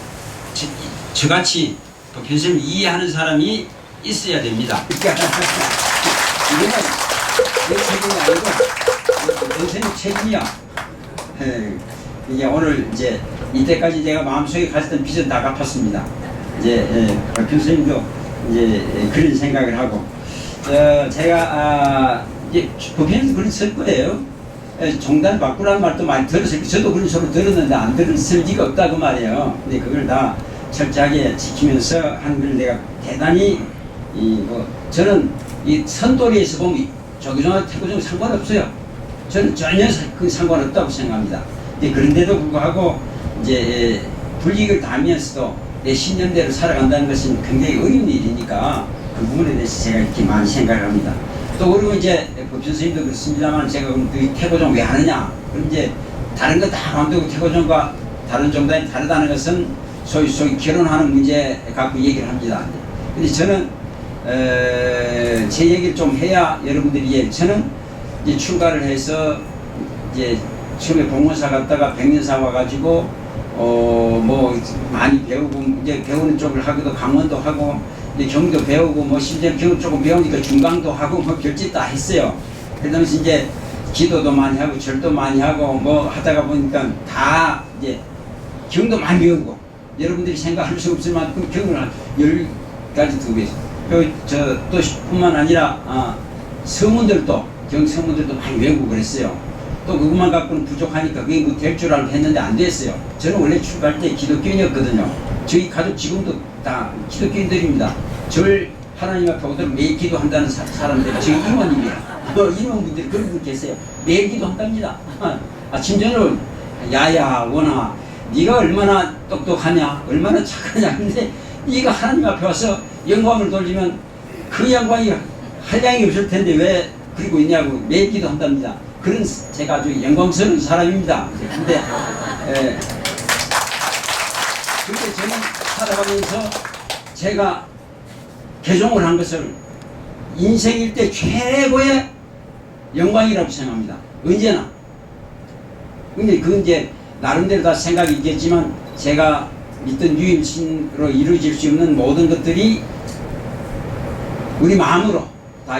저같이 보편성을 이해하는 사람이 있어야 됩니다. 그러니까 이거는 내 책임이 아니고 선생님 책임이야. 이제 오늘 이제 이때까지 제가 마음속에 가졌던 빚은 다 갚았습니다. 이제 교수님도 이제 그런 생각을 하고 제가 이제 법에서 그런 쓸 거예요. 종단 바꾸라는 말도 많이 들었을 거예요. 저도 그런 소리 들었는데 안 들었을 리가 없다고 말이에요. 근데 그걸 다 철저하게 지키면서 하는 걸 내가 대단히 저는 이 선도리에서 보면 조교종하고 태고종 상관없어요. 저는 전혀 그 상관없다고 생각합니다. 그런데도 불구하고 이제 불이익을 당하면서도 내 신념대로 살아간다는 것은 굉장히 어려운 일이니까 그 부분에 대해서 제가 이렇게 많이 생각을 합니다. 또 그리고 이제 법전 선생님도 그렇습니다만 제가 그럼 그 태고종 왜 하느냐? 그럼 이제 다른 거 다 관두고 태고종과 다른 종단이 다르다는 것은 소위 결혼하는 문제 갖고 얘기를 합니다. 근데 저는 제 얘기를 좀 해야 여러분들이 저는 이제 출가를 해서 이제 처음에 봉원사 갔다가 백년사 와가지고 뭐 많이 배우고 이제 배우는 쪽을 하기도 강원도 하고 이제 경도 배우고 뭐 심지어 경도 조금 배우니까 중강도 하고 뭐 별짓 다 했어요. 그러면서 이제 기도도 많이 하고 절도 많이 하고 뭐 하다가 보니까 다 이제 경도 많이 배우고 여러분들이 생각할 수 없을 만큼 경을 한 10가지 두 개. 또 뿐만 아니라 서문들도 경서문들도 많이 외우고 그랬어요. 또 그것만 갖고는 부족하니까 그게 뭐 될 줄 알고 했는데 안 됐어요. 저는 원래 출가할 때 기독교인이었거든요. 저희 가족 지금도 다 기독교인들입니다. 절 하나님 앞에 오도록 매일 기도한다는 사람들이 저희 이모님이에요. 이모분들이 그런 분 계세요. 매일 기도한답니다. 아침 저녁 야야 원아 네가 얼마나 똑똑하냐 얼마나 착하냐 근데 네가 하나님 앞에 와서 영광을 돌리면 그 영광이 한량이 없을 텐데 왜 그러고 있냐고 매일 기도한답니다. 그런 제가 아주 영광스러운 사람입니다. 근데 저는 살아가면서 제가 개종을 한 것을 인생일 때 최고의 영광이라고 생각합니다. 언제나. 근데 그건 이제 나름대로 다 생각이 있겠지만 제가 믿던 유임신으로 이루어질 수 없는 모든 것들이 우리 마음으로 다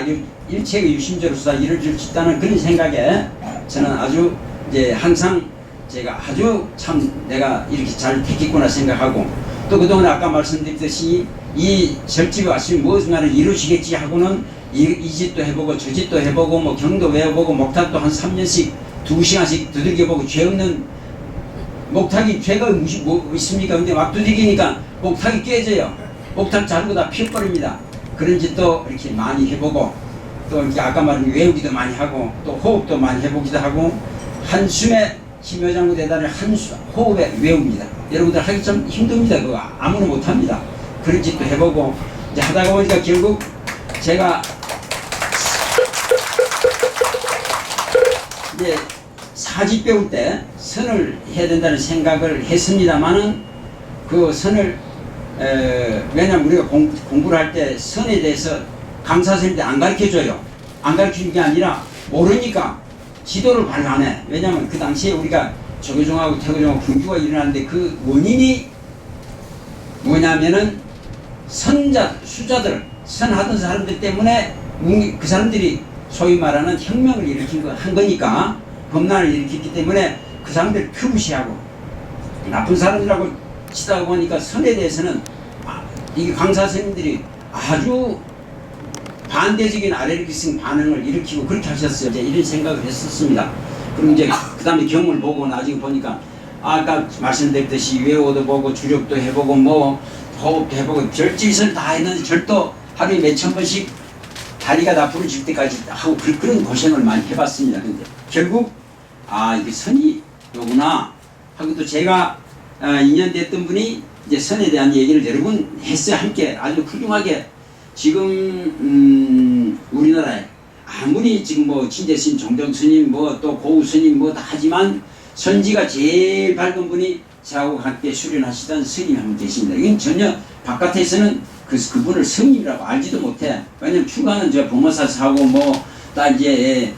일체의 유심적으로서 다 이루어질 수 있다는 그런 생각에 저는 아주 이제 항상 제가 아주 참 내가 이렇게 잘 택했구나 생각하고 또 그동안 아까 말씀드렸듯이 이 절집에 왔으면 무엇인가를 이루시겠지 하고는 이 집도 해보고 저 집도 해보고 뭐 경도 외워보고 목탁도 한 3년씩 2시간씩 두들겨보고 죄 없는 목탁이 죄가 뭐 있습니까? 근데 막 두들기니까 목탁이 깨져요. 목탁 자르고 다 피어버립니다. 그런 짓도 이렇게 많이 해보고 또 이렇게 아까 말한 외우기도 많이 하고 또 호흡도 많이 해보기도 하고 한숨에 심요장구 대단을 호흡에 외웁니다. 여러분들 하기 좀 힘듭니다. 그거 아무나 못합니다. 그런 짓도 해보고 이제 하다가 보니까 결국 제가 이제 사지 배울 때 선을 해야 된다는 생각을 했습니다만은 그 선을 왜냐면 우리가 공부를 할 때 선에 대해서 강사 선생님들 안 가르쳐줘요. 안 가르치는 게 아니라 모르니까 지도를 발로 안 해. 왜냐면 그 당시에 우리가 조교종하고 태고종하고 분규가 일어나는데 그 원인이 뭐냐면은 수자들 선하던 사람들 때문에 그 사람들이 소위 말하는 혁명을 한 거니까 범난을 일으켰기 때문에 그 사람들 표시하고 나쁜 사람이라고 치다 보니까 선에 대해서는 이게 강사 선생님들이 아주 반대적인 아레르기성 반응을 일으키고 그렇게 하셨어요. 이제 이런 생각을 했었습니다. 그럼 이제 그 다음에 경을 보고 나중에 보니까 아까 말씀드렸듯이 외워도 보고 주력도 해보고 뭐 호흡도 해보고 별짓을 다 했는데 절도 하루에 몇천 번씩 다리가 다 부러질 때까지 하고 그런 고생을 많이 해봤습니다. 근데 결국 이게 선이 요구나 하고 또 제가 인연됐던 분이 이제 선에 대한 얘기를 여러 번 했어요. 함께 아주 훌륭하게 지금 우리나라에 아무리 지금 뭐 친제스님, 정정스님, 뭐 또 고우스님 뭐 다 하지만 선지가 제일 밝은 분이 저하고 함께 수련하시던 스님 한 분 계십니다. 이건 전혀 바깥에서는 그분을 스님이라고 알지도 못해. 왜냐면 출가는 저 범어사 사고 뭐 다 이제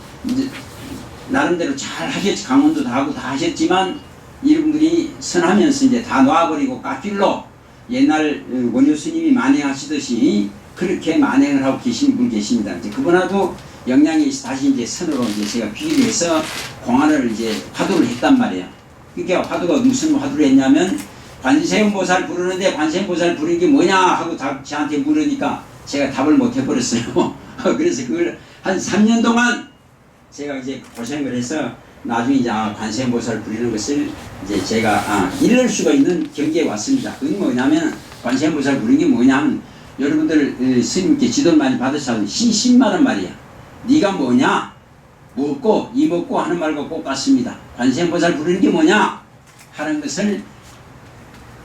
나름대로 잘 하겠지. 강원도 다 하고 다 하셨지만 이분들이 선하면서 이제 다 놔버리고 깎길로 옛날 원효 스님이 만행하시듯이 그렇게 만행을 하고 계신 분 계십니다. 이제 그분하고 영향이 있어 다시 이제 선으로 이제 제가 비교를 해서 공안을 이제 화두를 했단 말이에요. 그러니까 화두가 무슨 화두를 했냐면 관세음보살 부르는데 관세음보살 부르는 게 뭐냐 하고 저한테 물으니까 제가 답을 못 해버렸어요. 그래서 그걸 한 3년 동안 제가 이제 고생을 해서 나중에 이제 관세음보살 부리는 것을 이제 제가 이룰 수가 있는 경지에 왔습니다. 그게 뭐냐면 관세음보살 부르는 게 뭐냐면 여러분들 스님께 지도를 많이 받으셔서 신신마란 말이야. 네가 뭐냐? 먹고 이 먹고 하는 말과 꼭 같습니다. 관세음보살 부르는 게 뭐냐? 하는 것을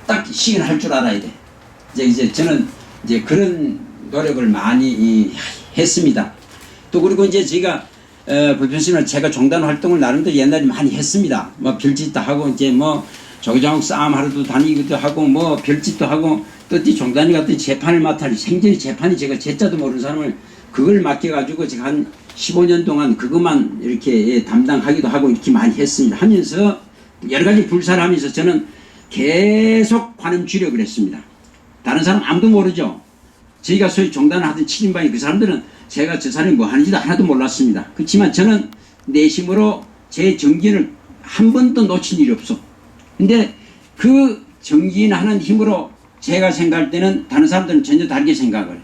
딱 시인할 줄 알아야 돼. 이제 저는 이제 그런 노력을 많이 했습니다. 또 그리고 이제 제가 불편스님은 제가 종단 활동을 나름대로 옛날에 많이 했습니다. 뭐 별짓도 하고 이제 뭐 조기장국 싸움 하러도 다니기도 하고 뭐 별짓도 하고 또 종단이 같은 재판을 맡아 생전에 재판이 제가 제자도 모르는 사람을 그걸 맡겨가지고 제가 한 15년 동안 그것만 이렇게 담당하기도 하고 이렇게 많이 했습니다. 하면서 여러 가지 불사를 하면서 저는 계속 관음 주력을 했습니다. 다른 사람 아무도 모르죠. 저희가 소위 종단을 하던 7인방이 그 사람들은 제가 저 사람이 뭐 하는지도 하나도 몰랐습니다. 그렇지만 저는 내심으로 제 정진을 한 번도 놓친 일이 없어. 근데 그 정진하는 힘으로 제가 생각할 때는 다른 사람들은 전혀 다르게 생각을 해요.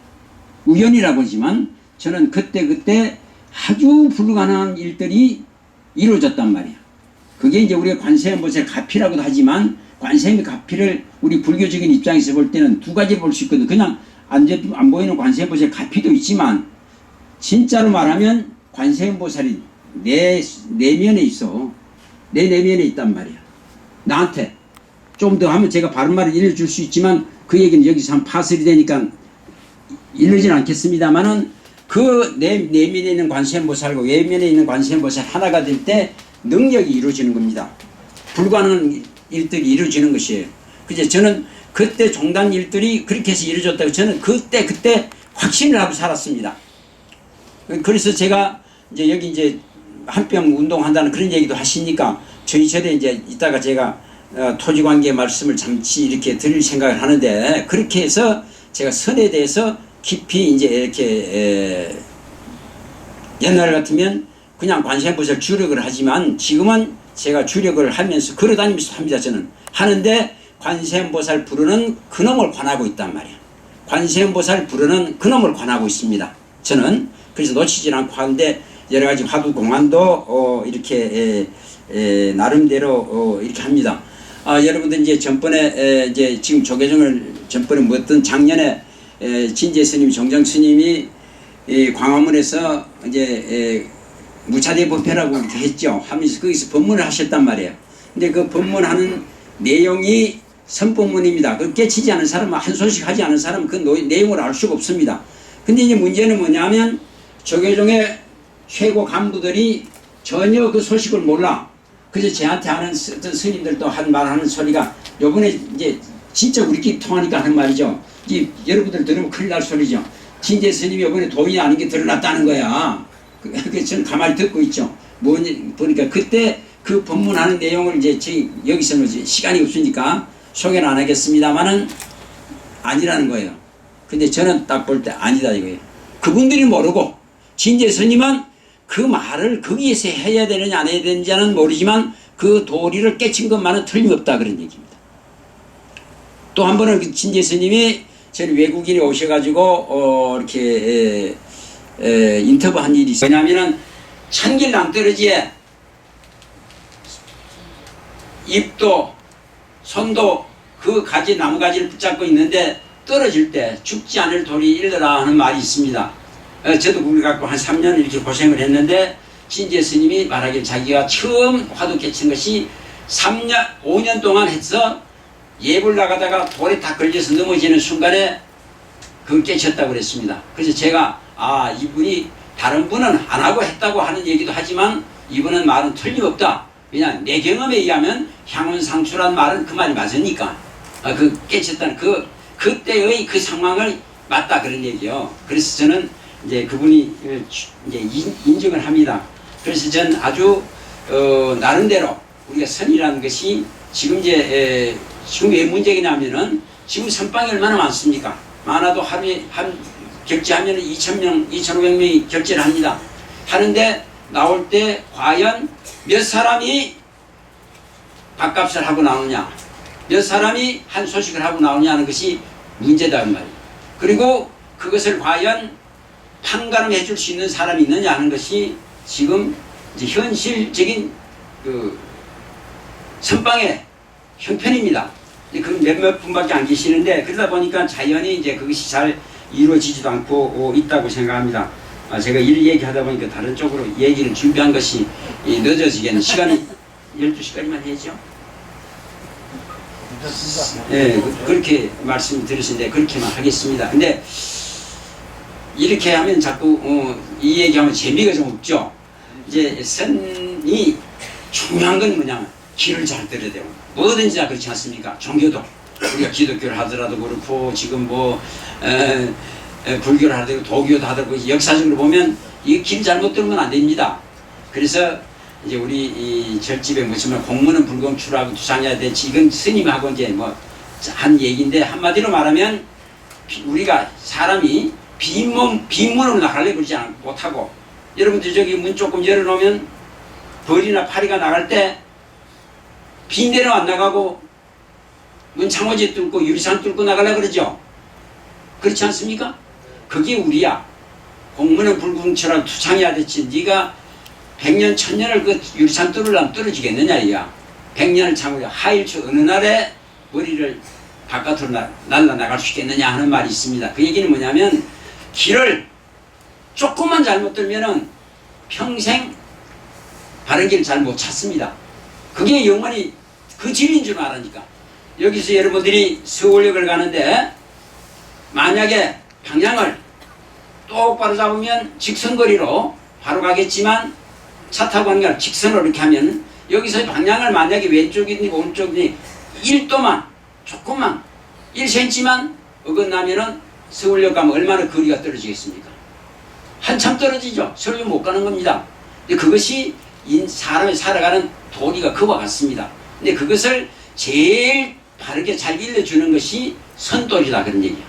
우연이라고 하지만 저는 그때 아주 불가능한 일들이 이루어졌단 말이야. 그게 이제 우리가 관세음보살 가피라고도 하지만 관세음의 가피를 우리 불교적인 입장에서 볼 때는 두 가지 볼 수 있거든. 그냥 안 보이는 관세음보살 가피도 있지만 진짜로 말하면 관세음보살이 내 내면에 있어. 내 내면에 있단 말이야. 나한테 좀 더 하면 제가 바른 말을 일러줄 수 있지만 그 얘기는 여기서 한 파설이 되니까 일르진 않겠습니다만은 그 내면에 있는 관세음보살과 외면에 있는 관세음보살 하나가 될 때 능력이 이루어지는 겁니다. 불가능한 일들이 이루어지는 것이에요. 그래서 저는 그때 종단 일들이 그렇게 해서 이루어졌다고 저는 그때 확신을 하고 살았습니다. 그래서 제가 이제 여기 이제 한뼘 운동한다는 그런 얘기도 하시니까 저희 절에 이제 이따가 제가 토지관계 말씀을 잠시 이렇게 드릴 생각을 하는데 그렇게 해서 제가 선에 대해서 깊이 이제 이렇게 옛날 같으면 그냥 관세음보살 주력을 하지만 지금은 제가 주력을 하면서 걸어다니면서 합니다. 저는 하는데 관세음보살 부르는 그놈을 관하고 있단 말이에요. 관세음보살 부르는 그놈을 관하고 있습니다. 저는 그래서 놓치지 않고 하는데 여러 가지 화두 공안도 이렇게 나름대로 이렇게 합니다. 여러분들 이제 전번에 이제 지금 조계종을 전번에 묻던 작년에 진재 스님, 정정 스님이 광화문에서 이제 무차대 법회라고 이렇게 했죠. 하면서 거기서 법문을 하셨단 말이에요. 근데 그 법문하는 내용이 선법문입니다. 그 깨치지 않은 사람은 한 소식 하지 않은 사람은 그 내용을 알 수가 없습니다. 근데 이제 문제는 뭐냐면 조계종의 최고 간부들이 전혀 그 소식을 몰라. 그래서 저한테 하는 어떤 스님들도 말하는 소리가 요번에 이제 진짜 우리끼리 통하니까 하는 말이죠. 이 여러분들 들으면 큰일 날 소리죠. 진재 스님이 요번에 도인이 아닌 게 드러났다는 거야. 그래서 저는 가만히 듣고 있죠. 보니까 그때 그 법문하는 내용을 이제 여기서는 시간이 없으니까 소개는 안 하겠습니다만은 아니라는 거예요. 근데 저는 딱 볼 때 아니다 이거예요. 그분들이 모르고 진재 스님은 그 말을 거기에서 해야 되느냐 안 해야 되느냐는 모르지만 그 도리를 깨친 것만은 틀림없다 그런 얘기입니다. 또 한 번은 진재 스님이 저희 외국인이 오셔가지고 이렇게 인터뷰한 일이 있어요. 왜냐하면 천길 낭떠러지에 잎도 손도 그 가지 나무가지를 붙잡고 있는데 떨어질 때 죽지 않을 돌이 일러라 하는 말이 있습니다. 저도 그걸 갖고 한 3년 이렇게 고생을 했는데 진재 스님이 말하길 자기가 처음 화두 깨친 것이 5년 동안 해서 예불 나가다가 돌에 다 걸려서 넘어지는 순간에 그 깨쳤다고 그랬습니다. 그래서 제가 이분이 다른 분은 안 하고 했다고 하는 얘기도 하지만 이분은 말은 틀림없다. 왜냐 내 경험에 의하면 향운상수란 말은 그 말이 맞으니까 그 깨쳤다는 그때의 그 상황을 맞다 그런 얘기요. 그래서 저는 이제 그분이 이제 인정을 합니다. 그래서 저는 아주 나름대로 우리가 선이라는 것이 지금 이제 지금 왜 문제냐면은 지금 선빵이 얼마나 많습니까? 많아도 하루에 한 결제하면 2,000명, 2,500명이 결제를 합니다. 하는데 나올 때 과연 몇 사람이 밥값을 하고 나오냐, 몇 사람이 한 소식을 하고 나오냐는 것이 문제다 그 말이에요. 그리고 그것을 과연 판가름해 줄 수 있는 사람이 있느냐 하는 것이 지금 이제 현실적인 그 선빵의 형편입니다. 그 몇몇 분밖에 안 계시는데 그러다 보니까 자연히 이제 그것이 잘 이루어지지도 않고 있다고 생각합니다. 제가 이 얘기하다 보니까 다른 쪽으로 얘기를 준비한 것이 늦어지겠는 시간이 12시까지만 해야죠. 네, 그렇게 말씀 드리신데 그렇게만 하겠습니다. 근데 이렇게 하면 자꾸 이 얘기하면 재미가 좀 없죠. 이제 선이 중요한 건 뭐냐면 길을 잘 들어야 되고 뭐든지 다 그렇지 않습니까? 종교도 우리가 기독교를 하더라도 그렇고 지금 뭐 불교를 하더라도 도교도 하더라도 역사적으로 보면 이 길 잘못 들으면 안 됩니다. 그래서 이제 우리 이 절집에 무슨 공문은 불공출하고 두상해야 되지 이건 스님하고 이제 뭐 한 얘기인데 한마디로 말하면 우리가 사람이 빈문으로 나가려고 그러지 못하고 여러분들 저기 문 조금 열어놓으면 벌이나 파리가 나갈 때 빈대로 안 나가고 문 창호지 뚫고 유리창 뚫고 나가려고 그러죠. 그렇지 않습니까? 그게 우리야. 공문은 불공출하고 두상해야 되지 네가 100년 1000년을 그 유리창 뚫으려면 뚫어지겠느냐 이야. 100년을 참으려 하일주 어느 날에 머리를 바깥으로 날라나갈 수 있겠느냐 하는 말이 있습니다. 그 얘기는 뭐냐면 길을 조금만 잘못 들면은 평생 바른 길 잘 못 찾습니다. 그게 영원히 그 진리인 줄 알으니까. 여기서 여러분들이 서울역을 가는데 만약에 방향을 똑바로 잡으면 직선거리로 바로 가겠지만 차 타고 가는 게 아니라 직선으로 이렇게 하면 여기서 방향을 만약에 왼쪽이니 오른쪽이니 1도만 조금만 1cm만 어긋나면은 서울역 가면 얼마나 거리가 떨어지겠습니까? 한참 떨어지죠. 서울역 못 가는 겁니다. 근데 그것이 사람이 살아가는 도리가 그와 같습니다. 근데 그것을 제일 바르게 잘 일러주는 것이 선도리다 그런 얘기야.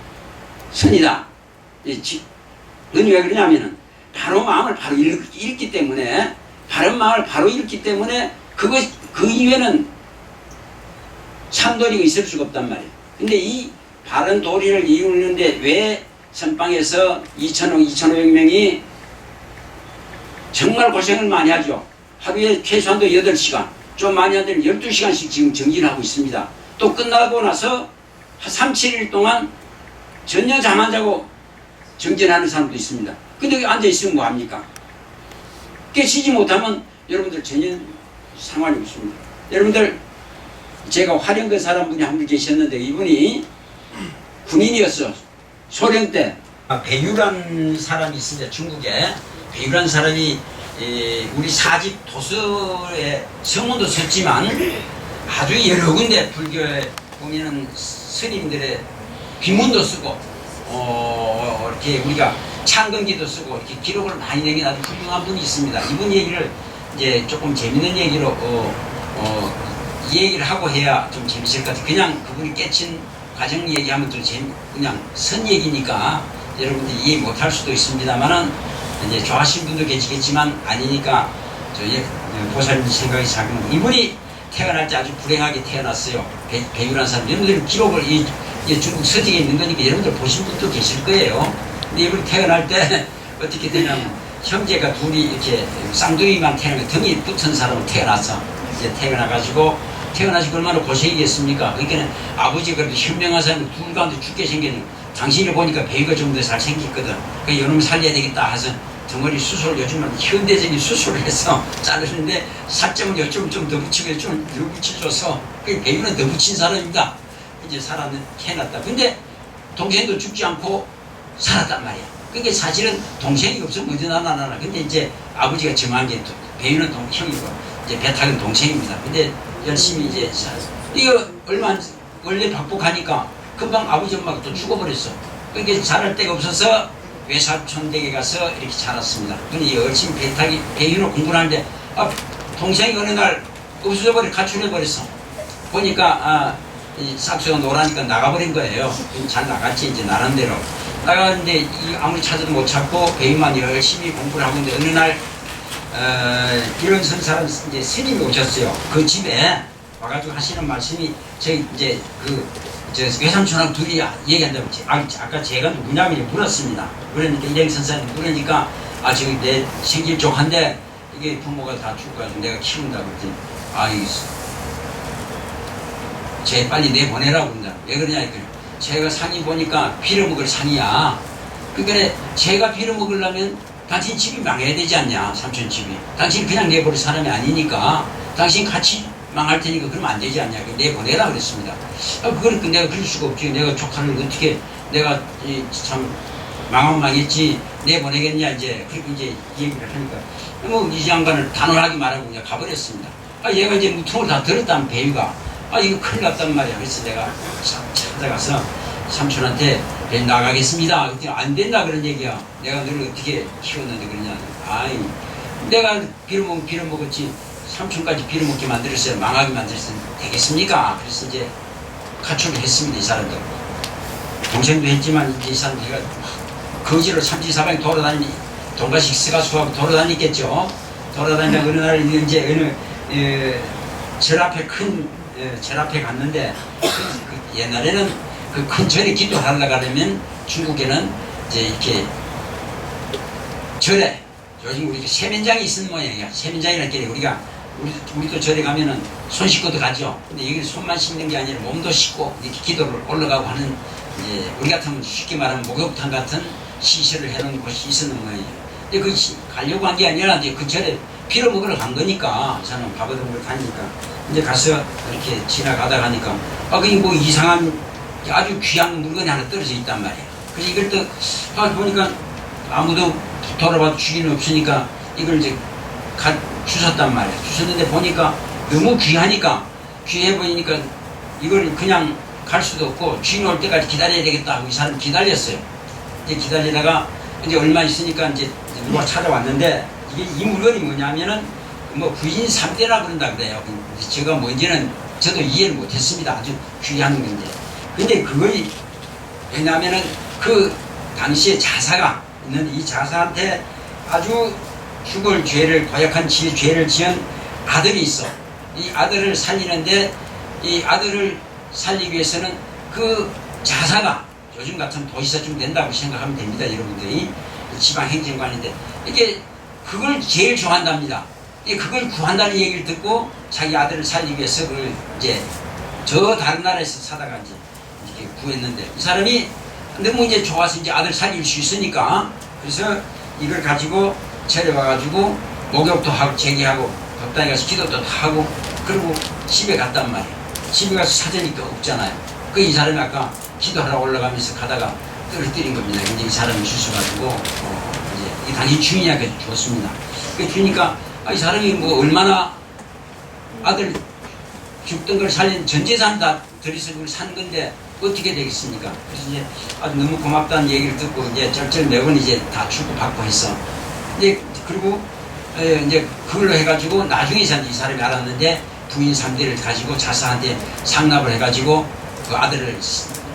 선이다. 그건 왜 그러냐면은 바로 마음을 바로 읽기 때문에 바른 마음을 바로 읽기 때문에 그 이외에는 참도리가 있을 수가 없단 말이에요. 근데 이 바른 도리를 이루는데 왜 선방에서 2,500명이 정말 고생을 많이 하죠. 하루에 최소한도 8시간, 좀 많이 하면 12시간씩 지금 정진을 하고 있습니다. 또 끝나고 나서 3, 7일 동안 전혀 잠 안 자고 정진하는 사람도 있습니다. 근데 여기 앉아있으면 뭐합니까? 깨치지 못하면 여러분들 전혀 상관이 없습니다. 여러분들 제가 화령근 사람분이 한 분 계셨는데 이분이 군인이었어. 소련 때 배유란 사람이 있습니다. 중국에 배유란 사람이 우리 사집 도서에 성문도 썼지만 아주 여러 군데 불교에 보면은 스님들의 비문도 쓰고 이렇게 우리가 창건기도 쓰고 이렇게 기록을 많이 내긴 아주 훌륭한 분이 있습니다. 이분 얘기를 이제 조금 재밌는 얘기로 얘기를 하고 해야 좀 재밌을 것 같아요. 그냥 그분이 깨친 과정 얘기하면 좀 그냥 선 얘기니까 여러분들이 이해 못할 수도 있습니다만은 이제 좋아하시는 분도 계시겠지만 아니니까 보살님 생각이 작은 이분이 태어날 때 아주 불행하게 태어났어요. 배유란 사람. 여러분들 기록을 이 중국 서적에 있는 거니까 여러분들 보신 분도 계실 거예요. 근데 이분이 태어날 때 어떻게 되냐면 형제가 둘이 이렇게 쌍둥이만 태어나고 등이 붙은 사람으로 태어났어. 이제 태어나가지고 얼마나 고생이겠습니까? 그러니까 아버지가 그래도 현명한 사람이 둘 가운데 죽게 생기는 당신을 보니까 배우가 좀 더 잘생겼거든. 그 이놈 살려야 되겠다 해서 덩어리 수술을 요즘은 현대적인 수술을 해서 자르는데 살점을 요즘 좀 더 붙이고 좀 더 붙여줘서 그 배우는 더 붙인 사람입니다. 이제 살았는 해놨다. 근데 동생도 죽지 않고 살았단 말이야. 그게 사실은 동생이 없으면 먼저 나나. 근데 이제 아버지가 정한 게 배우는 형이고 이제 배탁은 동생입니다. 근데 열심히 이제 이거 얼마 원래 박복하니까 금방 아버지 엄마가 또 죽어버렸어. 그러니까 자랄 데가 없어서 외사촌 댁에 가서 이렇게 자랐습니다. 근데 열심히 배윤호 공부를 하는데 동생이 어느 날 없어져버려 가출해버렸어. 보니까 이 싹수가 노라니까 나가버린 거예요. 잘 나갔지 이제 나름대로. 나가는데 아무리 찾아도 못 찾고 배임만 열심히 공부를 하고 있는데 어느 날 이런 선사람 이제 스님이 오셨어요. 그 집에 와가지고 하시는 말씀이 저희 이제 저 외삼촌하고 둘이 얘기한다고 아까 제가 누구냐고 물었습니다. 그러니까 일행 선사님 물으니까 저기 내 생길 족한데 이게 부모가 다 죽어가지고 내가 키운다고 그랬더니 쟤 빨리 내보내라고 그런다. 왜 그러냐 했더니 제가 상이 보니까 빌어먹을 상이야. 그러니까 제가 빌어먹으려면 당신 집이 망해야 되지 않냐, 삼촌 집이. 당신 그냥 내버릴 사람이 아니니까 당신 같이 망할 테니까 그러면 안 되지 않냐. 내보내라 그랬습니다. 그러니까 내가 그럴 수가 없지. 내가 조카를 어떻게 내가 참 망하면 망했지 내보내겠냐 이제. 그렇게 이제 얘기를 하니까 이 양반을 단호하게 말하고 그냥 가버렸습니다. 얘가 이제 무통을 다 들었다면 배우가 이거 큰일 났단 말이야. 그래서 내가 찾아가서 삼촌한테 나가겠습니다. 그랬더니 안 된다 그런 얘기야. 내가 너를 어떻게 키웠는데 그러냐. 내가 빌어먹었지 삼촌까지 빌어먹게 만들었어요. 망하게 만들었으면 되겠습니까? 그래서 이제 가출을 했습니다. 이 사람들. 동생도 했지만 이제 이 사람들이 거지로 삼지사방에 돌아다니니 돈가식 스가수하고 돌아다니겠죠. 돌아다니다 어느 날 이제 절 앞에 절 앞에 갔는데 옛날에는 그 큰 절에 기도하려고 하려면 중국에는 이제 이렇게 절에 요즘 우리 세면장이 있는 모양이야. 세면장이라는 게 우리도 절에 가면은 손 씻고도 가죠. 근데 여기는 손만 씻는 게 아니라 몸도 씻고 이렇게 기도를 올라가고 하는 이제 우리 같으면 쉽게 말하면 목욕탕 같은 시설을 해놓은 곳이 있었는 모양이에요. 근데 그 가려고 한 게 아니라 이제 그 절에 빌어먹으러 간 거니까 저는 밥얻은 걸 가니까 이제 가서 이렇게 지나가다 가니까 그게 뭐 이상한 아주 귀한 물건이 하나 떨어져 있단 말이야. 그래서 이걸 또 보니까 아무도 돌아봐도 주인은 없으니까 이걸 이제 주셨단 말이야. 주셨는데 보니까 너무 귀해 보이니까 이걸 그냥 갈 수도 없고 주인 올 때까지 기다려야 되겠다 하고 이 사람 기다렸어요. 이제 기다리다가 이제 얼마 있으니까 이제 누가 찾아왔는데 이 물건이 뭐냐면은 뭐 부인 3대라 그런다 그래요. 제가 뭔지는 저도 이해를 못했습니다. 아주 귀한 건데. 근데 그거이 왜냐하면은 그 당시에 자사가 있는 이 자사한테 아주 죽을 죄를 고약한 죄를 지은 아들이 있어. 이 아들을 살리는데 이 아들을 살리기 위해서는 그 자사가 요즘 같은 도시사쯤 된다고 생각하면 됩니다. 여러분들이 지방행정관인데 이게 그걸 제일 좋아한답니다. 그걸 구한다는 얘기를 듣고 자기 아들을 살리기 위해서 그걸 이제 저 다른 나라에서 사다가 이제 이렇게 구했는데 이 사람이 너무 이제 좋아서 이제 아들 살릴 수 있으니까 그래서 이걸 가지고 절에 와가지고 목욕도 하고 제기하고 법당에 가서 기도도 하고 그리고 집에 갔단 말이에요. 집에 가서 사전이 또 없잖아요. 그 이 사람이 아까 기도하러 올라가면서 가다가 떨어뜨린 겁니다. 근데 이 사람이 주셔가지고 이제 이 당시 주인한테 주었습니다. 그 주니까 이 사람이 뭐 얼마나 아들 죽던 걸 살린 전 재산 다 들여서 그걸 산 건데 어떻게 되겠습니까? 그래서 이제 아주 너무 고맙다는 얘기를 듣고 이제 절절 매번 이제 다 주고받고 했어. 이제 그리고 이제 그걸로 해가지고 나중에 이 사람이 알았는데 부인 3대를 가지고 자사한테 상납을 해가지고 그 아들을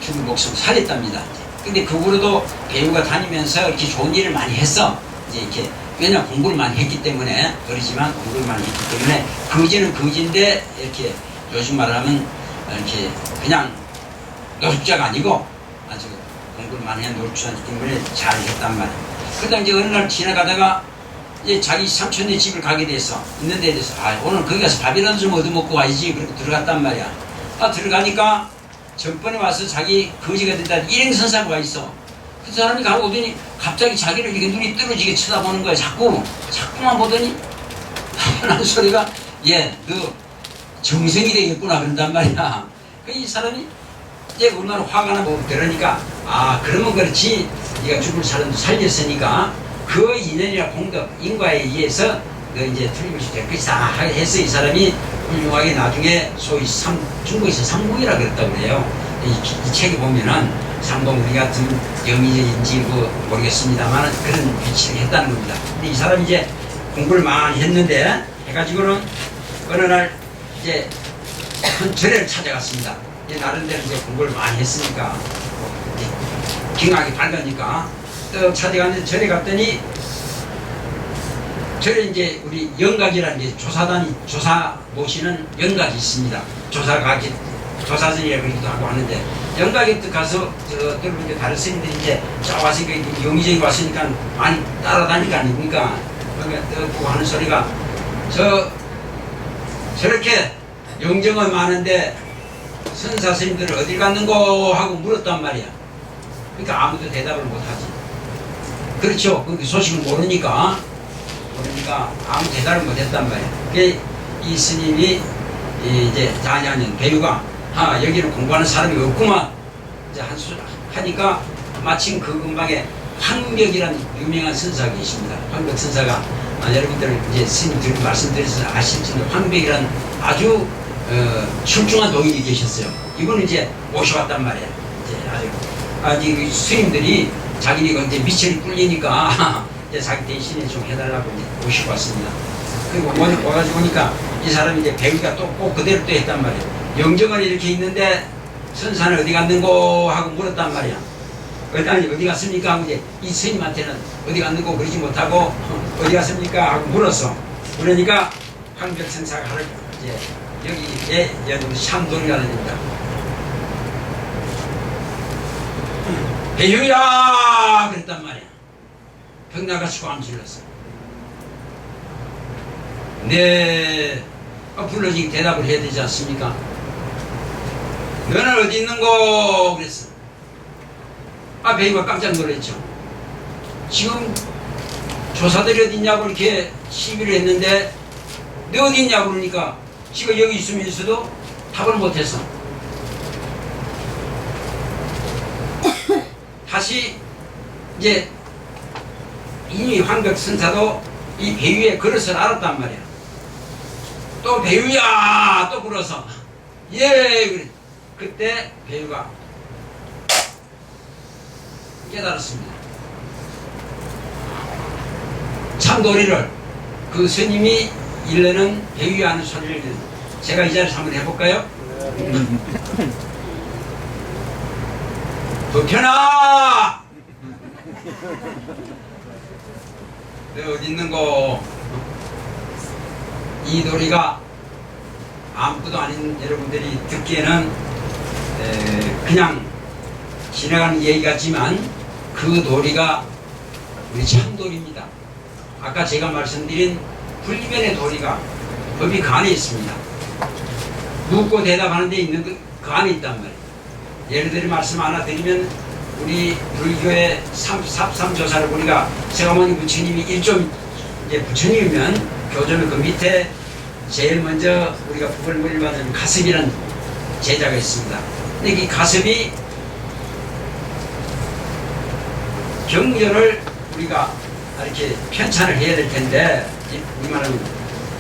죽을 목숨 살렸답니다. 근데 그 후로도 배우가 다니면서 이렇게 좋은 일을 많이 했어. 이제 이렇게 왜냐 공부를 많이 했기 때문에 그러지만 공부를 많이 했기 때문에 거지는 거지인데 이렇게 요즘 말하면 이렇게 그냥 노숙자가 아니고 아주 공부를 많이 한 노숙자이기 때문에 잘 했단 말이야. 그러다 이제 어느 날 지나가다가 이제 자기 삼촌네 집을 가게 돼서 있는 데 대해서 오늘 거기 가서 밥이라도 좀 얻어먹고 가야지 그러고 들어갔단 말이야. 들어가니까 전번에 와서 자기 거지가 된다 일행선사가 있어. 그 사람이 가고 오더니 갑자기 자기를 이렇게 눈이 떨어지게 쳐다보는 거야. 자꾸만 보더니 하는 소리가 너 정성이 되겠구나 그런단 말이야. 이 사람이 이제 얼마나 화가 나고 그러니까 그러면 그렇지 네가 죽을 사람도 살렸으니까 그 인연이나 공덕 인과에 의해서 너 이제 틀림없이 될 것이다 해서 이 사람이 훌륭하게 나중에 소위 중국에서 삼공이라 그랬다고 그래요. 이 책에 보면은 삼공 우리 같은 영의인지 모르겠습니다만 그런 위치를 했다는 겁니다. 근데 이 사람이 이제 공부를 많이 했는데 해가지고는 어느 날 이제 큰 절에를 찾아갔습니다. 이제 나름대로 이제 공부를 많이 했으니까 경악이 밝으니까 떡 찾아갔는데 절에 갔더니 절에 이제 우리 영각이라는 게 조사 모시는 영각이 있습니다. 조사선이라고 그러기도 하고 하는데 영각에 또 가서 여러분 이제 다른 스님들이 이제 저 와서 용의정이 왔으니까 많이 따라다닐 거 아닙니까? 그러니까 또 하는 소리가 저렇게 영정은 많은데 선사 스님들은 어딜 갔는고 하고 물었단 말이야. 그러니까 아무도 대답을 못하지. 그렇죠. 그 소식을 모르니까 아무 대답을 못했단 말이야. 이 스님이 이제 자냐는 배우가 여기는 공부하는 사람이 없구만 이제 하니까 마침 그 근방에 황벽이라는 유명한 선사가 계십니다. 황벽 선사가 여러분들 이제 스님들 말씀드려서 아실지는 황벽이라는 아주 출중한 노인이 계셨어요. 이분은 이제 모셔왔단 말이에요. 이제 아직 스님들이 자기네가 이제 미천이 꿀리니까 이제 자기 대신에 좀 해달라고 이제 모시고 왔습니다. 그리고 와가지고 보니까 이 사람이 이제 배우가 또 꼭 그대로 또 했단 말이에요. 영정은 이렇게 있는데 선사는 어디 갔는고 하고 물었단 말이야. 어디 갔습니까? 하고 이제 이 스님한테는 어디 갔는고 그러지 못하고 어디 갔습니까? 하고 물었어. 그러니까 황벽 선사가 하를 이제 여기 샴돌이라는 데입니다. 배효야 그랬단 말이야. 병나같이 고함 질렀어. 네, 불러지기 대답을 해야 되지 않습니까? 너는 어디 있는고 그랬어. 배우가 깜짝 놀랐죠. 지금 조사들이 어디 있냐고 이렇게 시비를 했는데 너 어디 있냐고 그러니까 지금 여기 있으면서도 답을 못했어. 다시 이제 이미 황벽 선사도 이 배우의 그릇을 알았단 말이야. 또 배우야 또 불어서 예 그때 배우가 깨달았습니다. 참도리를 그 스님이 일러는 배우야 하는 소리를 제가 이 자리에서 한번 해볼까요? 도편아 너 어디 있는고? 이 도리가 아무것도 아닌 여러분들이 듣기에는 그냥 지나가는 얘기 같지만 그 도리가 우리 참도리입니다. 아까 제가 말씀드린 불변의 도리가 법이 그 안에 있습니다. 묻고 대답하는 데 있는 그 안에 있단 말이에요. 예를 들어 말씀 하나 드리면 우리 불교의 삽삼조사를 우리가 세가모니 부처님이 일종 이제 부처님이면 교조는 그 밑에 제일 먼저 우리가 법을 물려받은 가습이라는 제자가 있습니다. 근데 이 가습이 경전을 우리가 이렇게 편찬을 해야 될 텐데 우리말은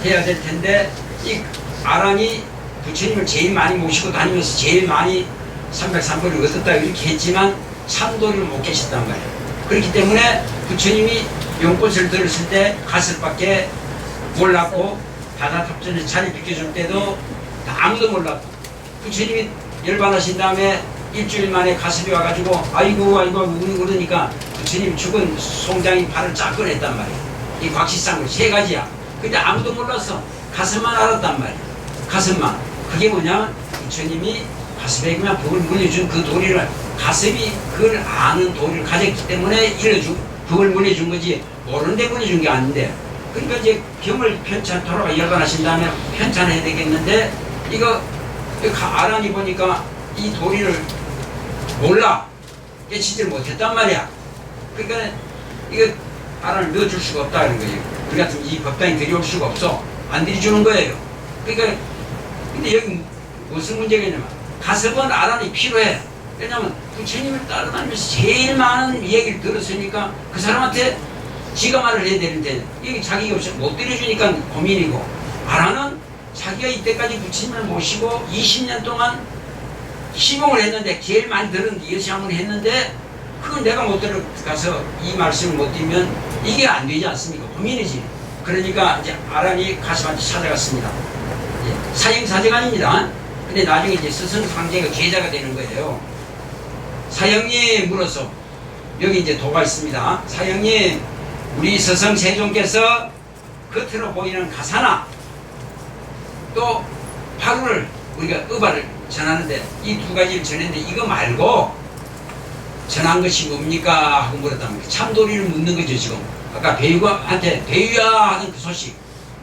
해야 될 텐데 이 아란이 부처님을 제일 많이 모시고 다니면서 제일 많이 303번을 얻었다 이렇게 했지만 참도를 못 계셨단 말이에요. 그렇기 때문에 부처님이 용꽃을 들었을 때 가슬밖에 몰랐고 바다탑전에서 자리 비켜줄 때도 아무도 몰랐고 부처님이 열반하신 다음에 일주일 만에 가슴이 와가지고 아이고 우니 그러니까 부처님 죽은 송장이 발을 쫙 꺼냈단 말이에요. 이 곽시상을 세 가지야. 근데 아무도 몰랐어. 가슴만 알았단 말이에요. 가슴만. 그게 뭐냐? 부처님이 가슴에 그냥 법을 물려준 그 도리를 가슴이 그걸 아는 도리를 가졌기 때문에 법을 물려준 거지 모르는데 물려준 게 아닌데 그러니까 이제 경을 돌아가 열반하신 다음에 편찬해야 되겠는데 이거 아란이 보니까 이 도리를 몰라 깨치지를 못했단 말이야. 그러니까 이거 아란을 넣어줄 수가 없다 이런 거예요. 우리 같은 이 법당에 들여올 수가 없어. 안 들여주는 거예요. 그러니까 근데 여기 무슨 문제가 있냐면 가섭은 아란이 필요해. 왜냐면 부처님을 따라다니면서 제일 많은 얘기를 들었으니까 그 사람한테 지가 말을 해야 되는데 이게 자기가 못 들여주니까 고민이고 아란은 자기가 이때까지 부처님을 모시고 20년 동안 시봉을 했는데 제일 많이 들은 여시함을 했는데 그건 내가 못 들어가서 이 말씀을 못 드리면 이게 안 되지 않습니까? 고민이지. 그러니까 이제 아란이 가슴한테 찾아갔습니다. 예, 사형사제가 아닙니다. 근데 나중에 이제 스승상제가 계자가 되는 거예요. 사형님 물어서 여기 이제 도가 있습니다. 사형님, 우리 스승 세종께서 겉으로 보이는 가사나 또 파루를 우리가 의발을 전하는데 이 두 가지를 전했는데 이거 말고 전한 것이 뭡니까? 하고 물었답니다. 참도리를 묻는 거죠 지금. 아까 배유가한테 배유야 하는 그 소식,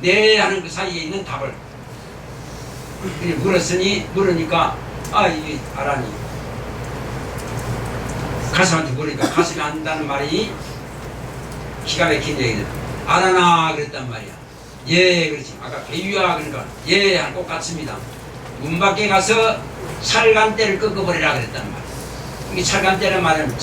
네 하는 그 사이에 있는 답을 물으니까 이게 아란이 가슴한테 물으니까 가슴이 한다는 말이 기가 막힌 얘기다. 아란아 그랬단 말이야. 예 그렇지. 아까 배유야 그러니까 예 한 것 같습니다. 문 밖에 가서 찰간대를 꺾어버리라 그랬단 말이야. 이게 찰간대란 말은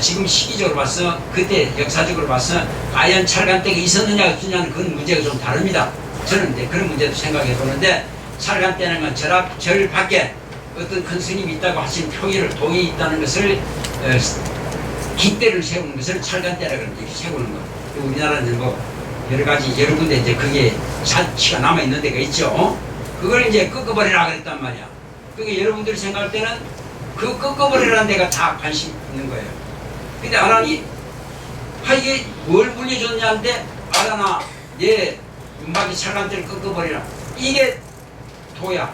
지금 시기적으로 봐서 그때 역사적으로 봐서 과연 찰간대가 있었느냐 없느냐는 그건 문제가 좀 다릅니다. 저는 이제 그런 문제도 생각해 보는데 찰간대는 건 절 밖에 어떤 큰 스님이 있다고 하신 표기를 동이 있다는 것을 깃대를 세우는 것을 찰간대라 그럽니다. 이렇게 세우는 거. 우리나라는 뭐 여러 가지 여러 군데 이제 그게 사치가 남아 있는 데가 있죠. 그걸 이제 꺾어버리라 그랬단 말이야. 그게 여러분들이 생각할 때는 그 꺾어버리라는 데가 다 관심 있는 거예요. 근데 아란이 이게 뭘 물려줬냐는데 아란아 얘 윤박이 찰간대를 꺾어버리라. 이게 도야.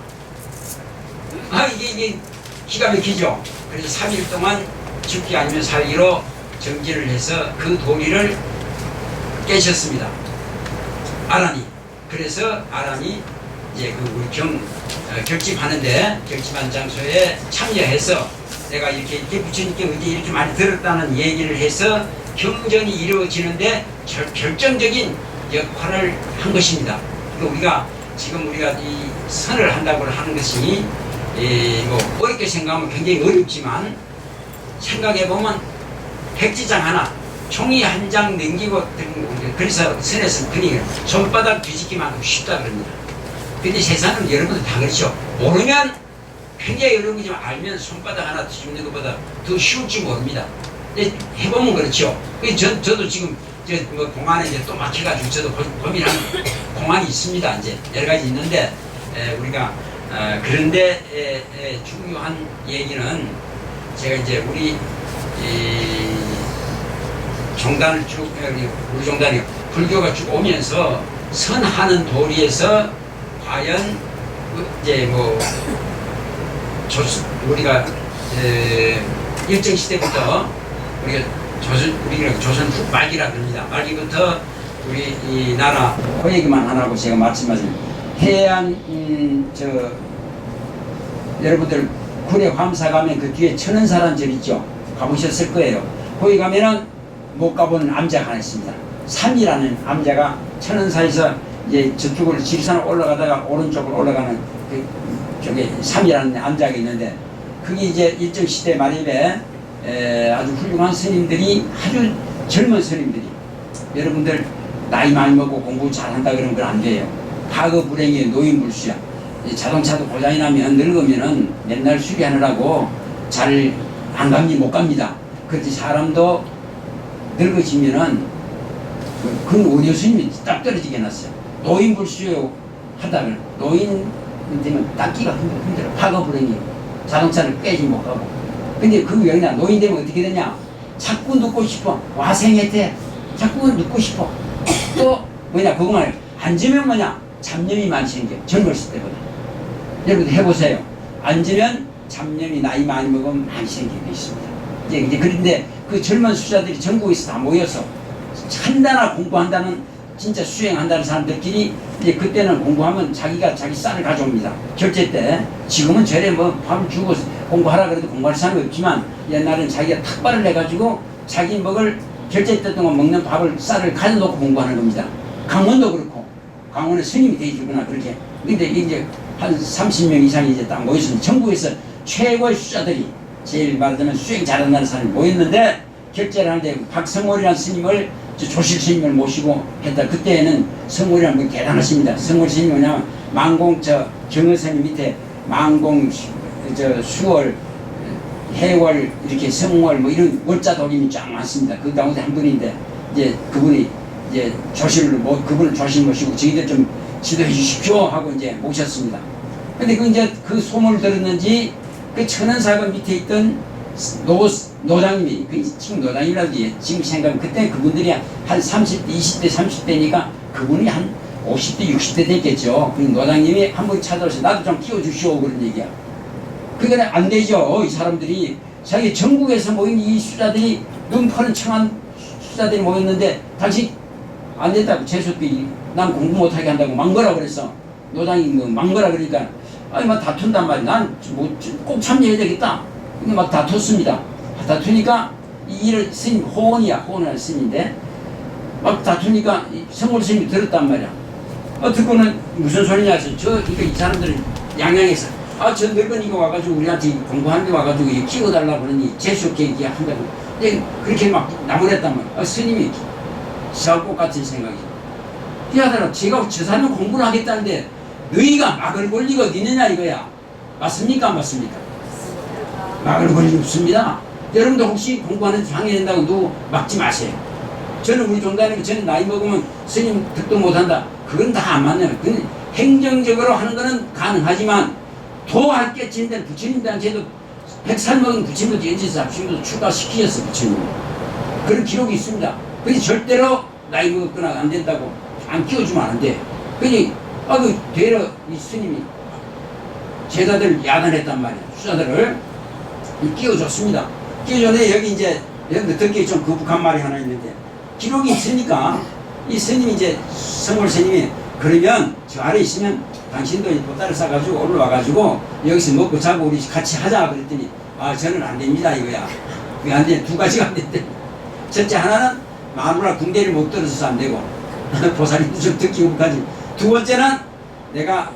이게 기가 막히죠. 그래서 3일 동안 죽기 아니면 살기로 정지를 해서 그 도리를 깨셨습니다. 아란이. 그래서 아란이 이제 그 우리 결집하는데 결집한 장소에 참여해서 내가 이렇게 부처님께 이제 이렇게 많이 들었다는 얘기를 해서 경전이 이루어지는데 결정적인 역할을 한 것입니다. 그러니까 우리가 이 선을 한다고 하는 것이 뭐 어렵게 생각하면 굉장히 어렵지만 생각해보면 백지장 하나 종이 한 장 넘기고 그래서 선에서는 그니 손바닥 뒤집기만큼 쉽다 그럽니다. 근데 세상은 여러분들 다 그렇죠. 모르면 굉장히 어려운 거지만 알면 손바닥 하나 뒤집는 것보다 더 쉬울지 모릅니다. 근데 해보면 그렇죠. 저도 지금 뭐 공안에 이제 또 막혀가지고 저도 고민하는 공안이 있습니다. 이제 여러 가지 있는데 우리가 그런데 중요한 얘기는 제가 이제 우리 종단을 우리 종단이 불교가 쭉 오면서 선하는 도리에서 과연 이제 뭐 우리가 일정 시대부터 우리가 조선 후 말기라 그럽니다. 말기부터 우리 이 나라 그 얘기만 하라고 제가 말씀하신 해안 여러분들 구례 화엄사 가면 그 뒤에 천은사라는 절 있죠. 가보셨을 거예요. 거기 가면은 못 가본 암자가 하나 있습니다. 삼이라는 암자가 천은사에서 이제 저쪽으로 지리산을 올라가다가 오른쪽으로 올라가는 저기 삼이라는 암자가 있는데 그게 이제 일정 시대 말입에 아주 훌륭한 스님들이 아주 젊은 스님들이 여러분들 나이 많이 먹고 공부 잘한다 그러면 그건 안 돼요. 과거 불행의 노인불수야. 자동차도 고장이 나면 늙으면은 맨날 수리하느라고 잘 안 갑니다. 못 갑니다. 그렇지 사람도 늙어지면은 그 원효 스님이 딱 떨어지게 해놨어요. 노인불수요 하다가 노인 되면 닦기가 힘들어. 과거 불행이 자동차를 빼지 못 가고. 근데 그 여기나 노인 되면 어떻게 되냐? 자꾸 눕고 싶어. 와생했대. 자꾸 눕고 싶어. 또 뭐냐 그거만 앉으면 뭐냐 잡념이 많이 생겨. 젊었을 때보다. 여러분들 해보세요. 앉으면 잡념이 나이 많이 먹으면 많이 생기게 있습니다. 이제 그런데 그 젊은 수자들이 전국에서 다 모여서 한다나 공부한다는 진짜 수행한다는 사람들끼리 이제 그때는 공부하면 자기가 자기 쌀을 가져옵니다. 결제 때. 지금은 절에 뭐 밥을 주고 공부하라 그래도 공부할 사람이 없지만 옛날엔 자기가 탁발을 해가지고 자기 먹을 결제 때 동안 먹는 밥을 쌀을 가져놓고 공부하는 겁니다. 강원도 그렇고 강원에 스님이 되주구나 그렇게. 근데 이제 한 30명 이상이 이제 딱 모였습니다. 전국에서 최고의 수자들이 제일 말하자면 수행 잘한다는 사람이 모였는데 결제를 하는데 박성월이라는 스님을 조실 스님을 모시고 했다. 그때는 성월이라는 분이 대단하십니다. 성월 스님이 뭐냐면 망공 정의 스님 밑에 망공 수월 해월 이렇게 성월 뭐 이런 월자 도림이 쫙 많습니다. 그 가운데 한 분인데 이제 그분이 이제 조실 뭐 그분을 조실 모시고 저희들 좀 지도해 주십시오 하고 이제 모셨습니다. 근데 그 이제 그 소문을 들었는지 그 천연사관 밑에 있던 노장님이 그 지금 노장이라도 지금 생각하면 그때 그분들이 한 30대 20대 30대니까 그분이 한 50대 60대 됐겠죠. 그 노장님이 한 번 찾아오셔서 나도 좀 키워주시오 그런 얘기야. 그게 안 되죠. 이 사람들이 자기 전국에서 모인 이 수자들이 눈파는 청한 수자들이 모였는데 당신 안 된다고 재수없게 난 공부 못하게 한다고 막거라 그랬어. 노장이 막거라 그러니까 아니 막 다툰단 말이야. 난 꼭 참여해야 되겠다. 근데 막 다퉜습니다. 다투니까 이 일을 스님 호언을 스님인데 막 다투니까 성골 스님이 들었단 말이야. 듣고는 무슨 소리냐 해서 그러니까 이 사람들은 양양에서 저 늙은이가 와가지고 우리한테 공부하는 게 와가지고 이거 키워달라고 그러니 재수없게 얘기한다고. 근데 그렇게 막 나무랬단 말이야. 스님이 시할것 같은 생각이. 그러더라. 제가 저 사람은 공부를 하겠다는데 너희가 막을 권리가 어디 있느냐 이거야. 맞습니까 안 맞습니까? 막을 권리 없습니다. 여러분도 혹시 공부하는 데 방해된다고 누구 막지 마세요. 저는 우리 종단님이 저는 나이 먹으면 스님 득도 못한다. 그건 다 안 맞네요. 그건 행정적으로 하는 거는 가능하지만 도할 게 진들 부처님들한테도 100살 먹은 부처님도 연지사 합심도 추가시키셨어 부처님. 그런 기록이 있습니다. 그래서 절대로 나이 먹었거나 안 된다고 안 키워주면 안 돼. 그러니 그 되려 이 스님이 제자들 야단했단 말이야. 수자들을 끼워줬습니다. 끼워줬는데 여기 이제 여러분들 듣기 좀 거북한 말이 하나 있는데 기록이 있으니까 이 스님이 이제 성골 스님이 그러면 저 아래 있으면 당신도 보따리 싸가지고 올라와가지고 여기서 먹고 자고 우리 같이 하자 그랬더니 저는 안 됩니다 이거야. 그게 안 돼. 두 가지가 안 된대. 첫째 하나는 마누라 궁대를 못 들어서서 안 되고 보살님도 좀 듣기 거북하지. 두 번째는 내가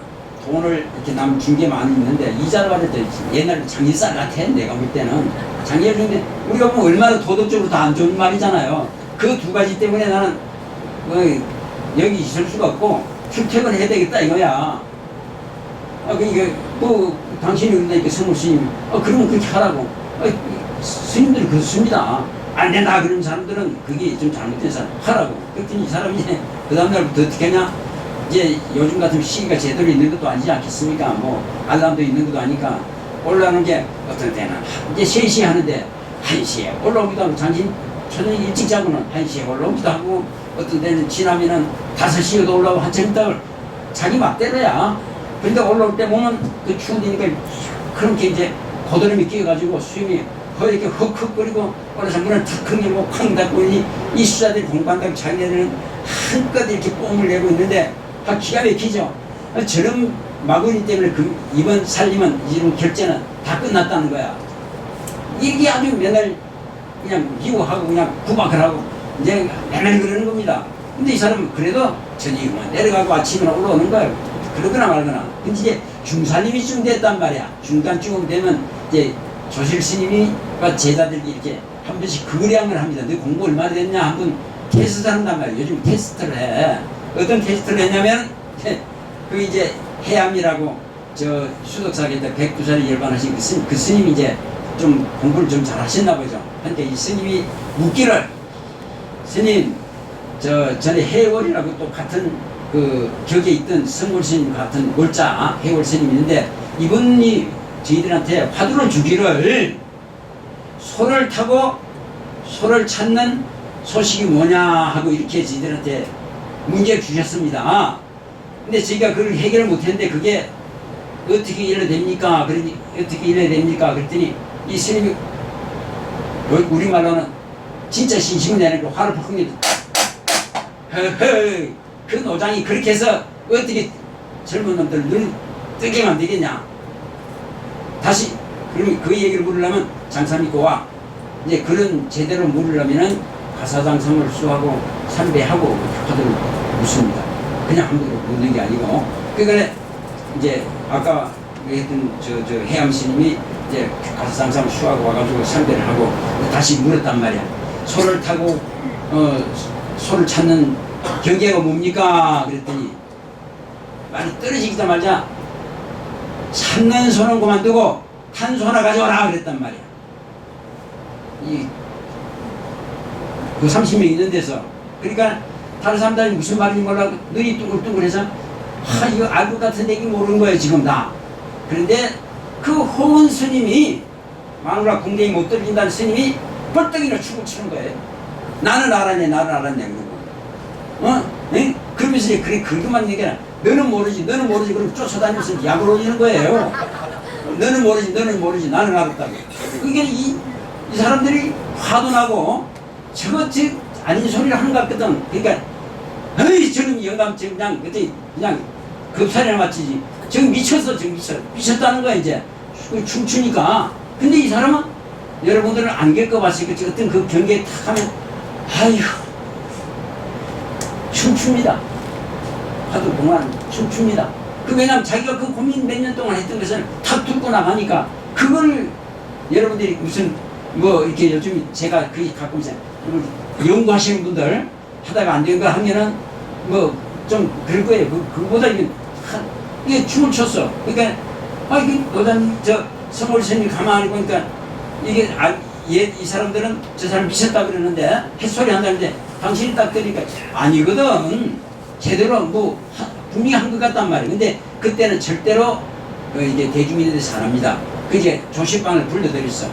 돈을 이렇게 남 준 게 많이 있는데 이자를 받을 때 옛날 장일살 같아. 내가 볼 때는 장일 중인데 우리가 보면 얼마나 도덕적으로 다 안 좋은 말이잖아요. 그 두 가지 때문에 나는 여기 있을 수가 없고 출퇴근해야 되겠다 이거야. 그러니까 당신이 그런다니까 성모 스님 그러면 그렇게 하라고. 스님들이 그렇습니다. 안 된다 그런 사람들은 그게 좀 잘못된 사람 하라고. 그랬더니 이 사람이 이제 그 다음날부터 어떻게 하냐. 이제 요즘 같은 시기가 제대로 있는 것도 아니지 않겠습니까? 뭐 알람도 있는 것도 아니까 올라오는 게 어떤 때는 이제 3시에 하는데 1시에 올라오기도 하고 당신 저녁 일찍 자고는 1시에 올라오기도 하고 어떤 때는 지나면은 5시에도 올라오고 한참 있다가 자기 맘대로야. 그런데 올라올 때 보면 그 추운 데니까 그렇게 이제 고드름이 끼어가지고 수염이 이렇게 헉헉거리고 올라서 문을 탁 열고 쾅 닫고 이 수자들이 공부한다고 자기네들은 한껏 이렇게 뽕을 내고 있는데 기가 막히죠. 저런 마구니 때문에 이번 살림은 이런 결제는 다 끝났다는 거야. 이게 아주 맨날 그냥 미워하고 그냥 구박을 하고 이제 맨날 그러는 겁니다. 근데 이 사람은 그래도 저녁이면 내려가고 아침에 올라오는 거예요. 그러거나 말거나. 근데 이제 중살림이 좀 됐단 말이야. 중간쯤 되면 이제 조실 스님이가 제자들이 이렇게 한 번씩 거래항을 합니다. 너 공부 얼마나 됐냐 한번 테스트 한단 말이야. 요즘 테스트를 해. 어떤 테스트를 했냐면 그 이제 해암이라고 저 수덕사에다 109살이 열반하신 그 스님이 이제 좀 공부를 좀 잘하셨나 보죠. 그러니까 이 스님이 묻기를 스님 저 전에 해월이라고 또 같은 그 격에 있던 성골 스님 같은 골자 해월 스님이 있는데 이분이 저희들한테 화두를 주기를 소를 타고 소를 찾는 소식이 뭐냐 하고 이렇게 저희들한테 문제를 주셨습니다. 근데 저희가 그걸 해결을 못했는데 그게 어떻게 이래야 됩니까? 그러니 어떻게 이래야 됩니까? 그랬더니 이 스님이 우리말로는 진짜 신심을 내는 거 화를 퍽 내고 허허 그 노장이 그렇게 해서 어떻게 젊은 놈들 눈 뜨게 만들겠냐. 다시 그러면 그 얘기를 물으려면 장사 믿고 와. 이제 그런 제대로 물으려면은 가사장성을 수하고 삼배하고 화두를 묻습니다. 그냥 함부로 묻는 게 아니고. 그러니까 이제 아까 했던 저 해암 스님이 이제 가사장성을 수하고 와가지고 삼배를 하고 다시 물었단 말이야. 소를 타고 소를 찾는 경계가 뭡니까? 그랬더니 말이 떨어지자마자 찾는 소는 그만두고 탄 소 하나 가져와라 그랬단 말이야. 그 30명 있는 데서. 그러니까 다른 사람들이 무슨 말인지 몰라고 눈이 둥글둥글해서 이거 알것 같은 얘기 모르는 거예요 지금 다. 그런데 그 호은 스님이 마누라 궁뎅이 못 들린다는 스님이 벌떡이나 춤을 추는 거예요. 나는 알았네 그러고 응? 그러면서 그래 그것만 얘기하나 너는 모르지 그러고 쫓아다니면서 약을 올리는 거예요. 너는 모르지 나는 알았다고. 그게 이 사람들이 화도 나고 저거 아닌 소리를 하는 것 같거든. 그러니까 에이 저는 영감 그냥 급살이나 맞지. 지금 미쳤다는 거야 이제. 춤추니까. 근데 이 사람은 여러분들은 안 겪어봤으니까 어떤 그 경계에 탁 하면 아이고 춤춥니다. 하도 동안 춤춥니다. 왜냐면 자기가 그 고민 몇 년 동안 했던 것을 탁 뚫고 나가니까 그걸 여러분들이 무슨 이렇게 요즘 제가 가끔 연구하시는 분들 하다가 안 되는 거 하면은 좀 그럴 거예요. 그거보다 이게 춤을 췄어. 그러니까 이게 어떤 성월 스님이 가만히 보니까 이게 이 사람들은 저 사람 미쳤다 그러는데 햇소리 한다는데 당신이 딱 들으니까 아니거든. 제대로 분명히 한 것 같단 말이에요. 근데 그때는 절대로 이제 대주민들에서 안 합니다. 이제 조실방을 불러들였어.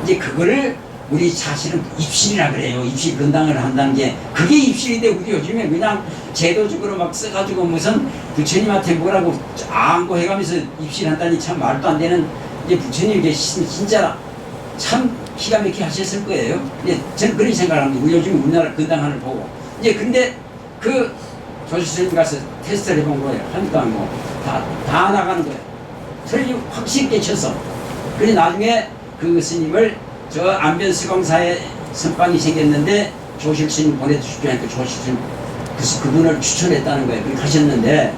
이제 그거를 우리 사실은 입실이라 그래요. 입실 건당을 한다는 게 그게 입실인데 우리 요즘에 그냥 제도적으로 막 써가지고 무슨 부처님한테 뭐라고 안고 해가면서 입실한다니 참 말도 안 되는 이제 부처님 계시면 진짜 참 기가 막히게 하셨을 거예요. 이제 저는 그런 생각을 합니다. 우리 요즘 우리나라 건당하는 보고 이제 근데 그 조실스님 가서 테스트를 해본 거예요. 하니까 다 나가는 거예요. 틀리 확실히 깨쳤어. 그래서 나중에 그 스님을 저 안변수공사에 선방이 생겼는데 조실스님 보내주십시오 하니까 조실스님 그분을 추천했다는 거예요. 그렇게 하셨는데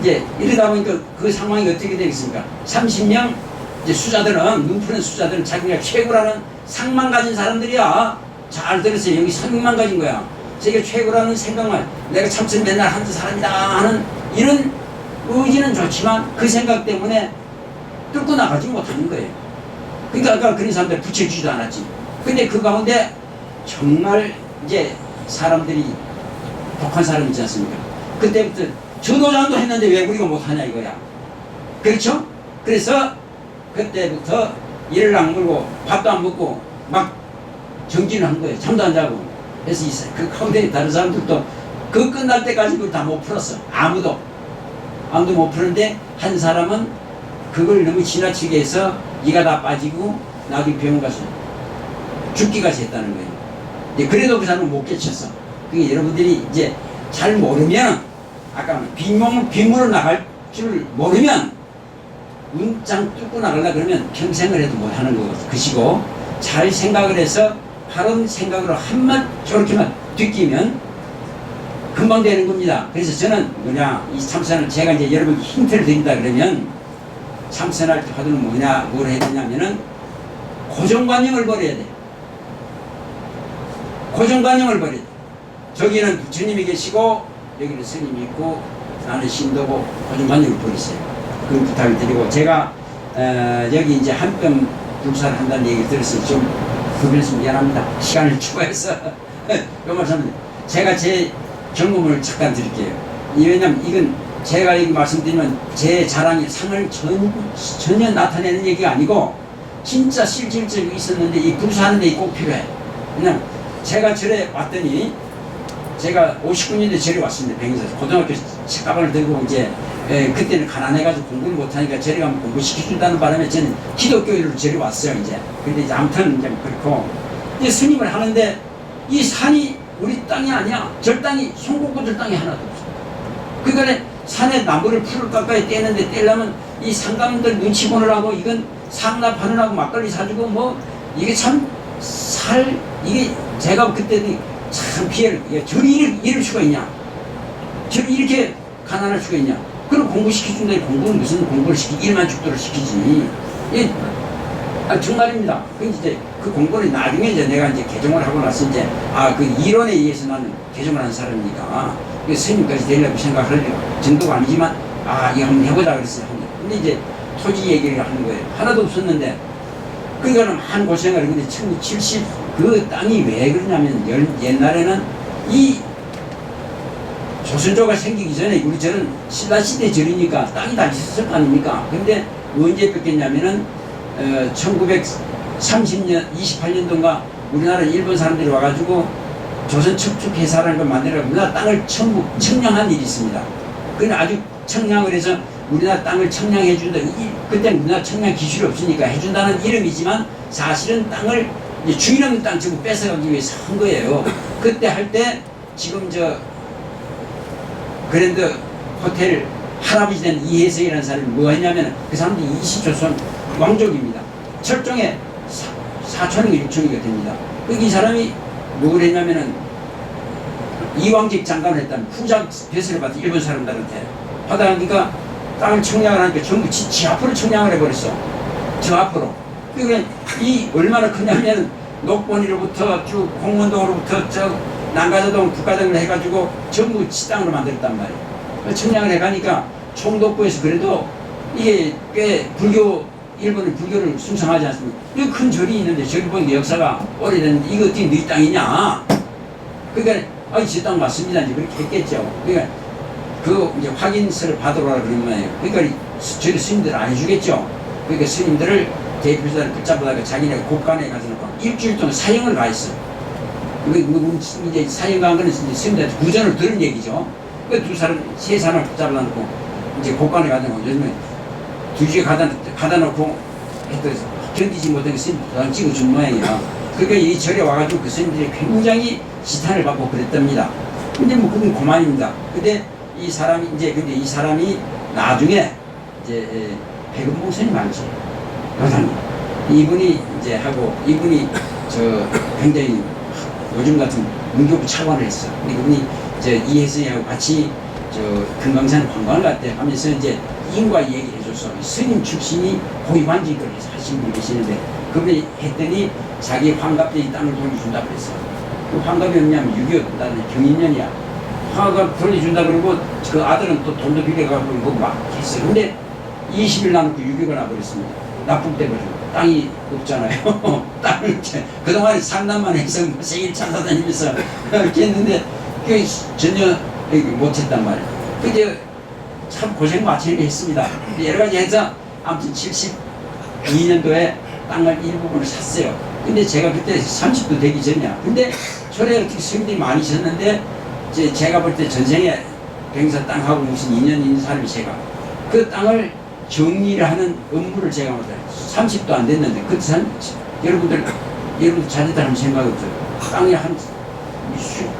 이제 이러다 보니까 그 상황이 어떻게 되겠습니까? 30명 이제 수자들은 눈 푸는 수자들은 자기가 최고라는 상만 가진 사람들이야. 잘 들으세요. 여기 상만 가진 거야. 자기가 최고라는 생각만 내가 참선 맨날 하는 사람이다 하는 이런 의지는 좋지만 그 생각 때문에 뚫고 나가지 못하는 거예요. 그러니까 아까 그런 사람들 붙여주지도 않았지. 근데 그 가운데 정말 이제 사람들이 독한 사람 있지 않습니까? 그때부터 전도장도 했는데 왜 우리가 못하냐 이거야. 그렇죠? 그래서 그때부터 이를 악물고 밥도 안 먹고 막 정진을 한 거예요. 잠도 안 자고. 그래서 그 가운데 다른 사람들도 그 끝날 때까지 그걸 다 못 풀었어. 아무도 못 푸는데 한 사람은 그걸 너무 지나치게 해서 이가 다 빠지고 나중에 병원 가서 죽기까지 했다는 거예요. 그래도 그 사람은 못 깨쳤어. 그게 여러분들이 이제 잘 모르면 아까 빈몸으로 나갈 줄 모르면 문장 뚫고 나가려 그러면 평생을 해도 못하는 것이고 잘 생각을 해서 바른 생각으로 한만 저렇게만 뒤끼면 금방 되는 겁니다. 그래서 저는 이 참선을 제가 이제 여러분께 힌트를 드린다 그러면 참선할 때 하도는 뭘 해야 되냐면은 고정관념을 버려야 돼. 고정관념을 버려야 돼. 저기는 부처님이 계시고 여기는 스님이 있고 나는 신도고 고정관념을 버리세요. 그런 부탁을 드리고 제가 여기 이제 한뼘 불사를 한다는 얘기를 들었어요. 좀 그래서 미안합니다. 시간을 추가해서 그 말씀드립니다. 제가 제 경험을 잠깐 드릴게요. 왜냐면 이건 제가 이 말씀드리면 제 자랑이 상을 전혀 나타내는 얘기가 아니고 진짜 실질적으로 있었는데 이 불사하는 데 꼭 필요해. 그냥 제가 절에 왔더니 제가 59년대 절에 왔습니다. 백인사에서 고등학교 책가방을 들고 이제 그때는 가난해가지고 공부를 못하니까 절에 가면 공부시켜준다는 바람에 저는 기독교인으로 절에 왔어요. 근데 이제 아무튼 이제 그렇고 이제 스님을 하는데 이 산이 우리 땅이 아니야. 절 땅이 송곡구 절 땅이 하나도 없어. 그러니까 산에 나무를 풀을 가까이 떼는데 떼려면 이 상감들 눈치 보느라고 이건 상납하느라고 막걸리 사주고 이게 참 이게 제가 그때도 참 피해를 절이 이럴 수가 있냐. 절이 이렇게 가난할 수가 있냐. 그럼 공부시켜준다. 공부는 무슨 공부를 일만 죽도록 시키지. 정말입니다. 이제 그 공부를 나중에 이제 내가 이제 개종을 하고 나서 이제 그 이론에 의해서 나는 개종을 한 사람이니까 스님까지 되려고 생각할 정도가 아니지만 이거 한번 해보자 그랬어요. 근데 이제 토지 얘기를 하는 거예요. 하나도 없었는데 그러니까 한 고생을 근데 1970 그 땅이 왜 그러냐면 옛날에는 이 조선조가 생기기 전에 우리 절은 신라시대 절이니까 땅이 다 있었을 거 아닙니까? 근데 언제 뺏겼냐면은 1930년 28년도인가 우리나라 일본 사람들이 와가지고 조선 척축회사라는 걸 만들어 우리나라 땅을 전부 청량한 일이 있습니다. 그건 아주 청량을 해서 우리나라 땅을 청량해 준다. 그때 우리나라 청량 기술이 없으니까 해준다는 이름이지만 사실은 땅을 이제 주인 없는 땅 전부 뺏어가기 위해서 한 거예요. 그때 할 때 지금 저 그랜드 호텔 할아버지 된 이혜성이라는 사람이 뭐 했냐면 그 사람들이 20조선 왕족입니다. 철종에 4천인가 6천인가 됩니다. 이 사람이 뭘 했냐면은 이왕직 장관을 했다는 후작 배설을 받은 일본 사람들한테 하다 보니까 땅을 청량을 하니까 전부 지 앞으로 청량을 해버렸어. 저 앞으로. 그러니까 이 얼마나 크냐면 녹본이로부터 쭉 공문동으로부터 저 난가자동 북가동을 해가지고 전부 지 땅으로 만들었단 말이에요. 청량을 해가니까 총독부에서 그래도 이게 꽤 일본은 불교를 숭상하지 않습니까? 이 큰 절이 있는데 저기 보니까 역사가 오래됐는데 이거 어떻게 네 땅이냐? 그러니까 제 땅 맞습니다. 이제 그렇게 했겠죠. 그러니까 그 이제 확인서를 받으러 가라 그런 거예요. 그러니까 저희 스님들 안 해주겠죠. 그러니까 스님들을 대표자를 붙잡아다가 자기네 곳간에 가서 놓고 일주일 동안 사형을 가했어. 이제 사형 간 거는 이제 스님들한테 구전을 들은 얘기죠. 그 세 사람을 붙잡아 놓고 이제 곳간에 가다 놓고 요즘에 2주에 가다 놓고 견디지 못한 스님 도장 찍어준 모양이야. 그러니까 이 절에 와가지고 그 스님들이 굉장히 지탄을 받고 그랬답니다. 근데 뭐 그건 고만입니다. 근데 이 사람이 나중에 이제 백은봉 스님 알지? 여사님. 이분이 굉장히 요즘 같은 문교부 차관을 했어. 근데 그분이 이혜성이하고 같이 금강산 관광을 갔대 하면서 이제 인과 얘기를 해줬어. 스님 출신이 고위반직을 하신 분이 계시는데 그분이 했더니 자기 환갑 때 이 땅을 돌려준다 그랬어. 그 환갑이 없냐면 6.25 나는 경인년이야. 환갑 돌려준다 그러고 그 아들은 또 돈도 빌려가지고 뭐 막 했어요. 근데 20일 남고 6.25가 나버렸습니다. 납북돼버리고 땅이 없잖아요. 땅을 그동안 상담만 해서 생일 찾아다니면서 이렇게 했는데 그게 전혀 못했단 말이에요. 그게 참 고생 마치게 했습니다. 여러 가지 해서 아무튼 72년도에 땅을 일부분을 샀어요. 근데 제가 그때 30도 되기 전이야. 근데 절에 어떻게 스님들이 많이 있었는데 제가 볼 때 전생에 병사 땅하고 무슨 인연 있는 사람이 제가 그 땅을 정리를 하는 업무를 제가 못해요. 30도 안 됐는데 그때 여러분들 자제들 한번 생각해 보세요. 땅이 한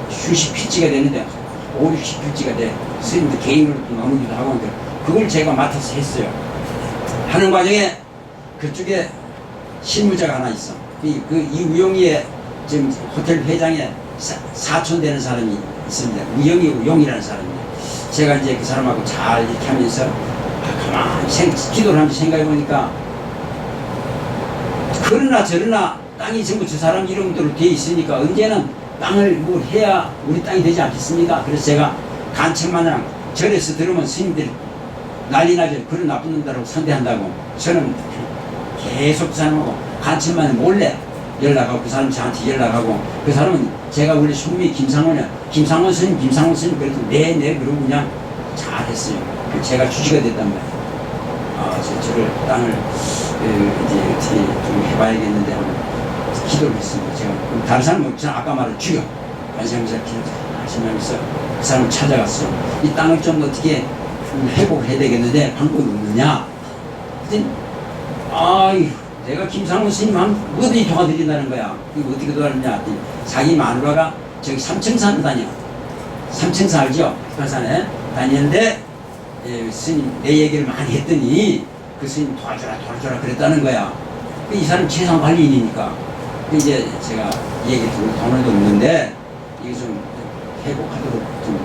수십 피지가 되는데 5, 60피지가 돼. 스님들 개인으로 또 나누기도 하고 하는데 그걸 제가 맡아서 했어요. 하는 과정에 그쪽에 실무자가 하나 있어. 이 우영이의 지금 호텔 회장에 사촌 되는 사람이 있습니다. 우영이고 용이라는 사람입니다. 제가 이제 그 사람하고 잘 이렇게 하면서 가만히 기도를 하면서 생각해 보니까 그러나 저러나 땅이 전부 저 사람 이름대로 돼 있으니까 언제는 땅을 뭘 해야 우리 땅이 되지 않겠습니까? 그래서 제가 간책마냥 절에서 들으면 스님들이 난리 나죠. 그런 나쁜 놈들하고 상대한다고. 저는 계속 그 사람하고 간책마냥 몰래 연락하고 그 사람 저한테 연락하고 그 사람은 제가 원래 숙미 김상원 스님 그래도 네 그러고 그냥 잘했어요. 제가 주지가 됐단 말이에요. 저를 땅을 이제 어떻게 좀 해봐야겠는데 하고 기도를 했습니다. 제가 다른 사람은 그냥 아까 말한 주여 관세음사 기도하시면서 그 사람을 찾아갔어. 이 땅을 좀 어떻게 회복을 해야 되겠는데 방법이 없느냐? 그랬더니 내가 김상훈 스님 하면 뭐든지 도와드린다는 거야. 이거 어떻게 도와드리냐? 자기 마누라가 저기 삼청산을 다녀. 삼청산 알죠? 북한산에 다니는데 스님 내 얘기를 많이 했더니 그 스님 도와줘라 그랬다는 거야. 이 사람 재산 관리인이니까. 이제 제가 얘기 듣고 돈은 없는데 이거 좀 회복하도록 좀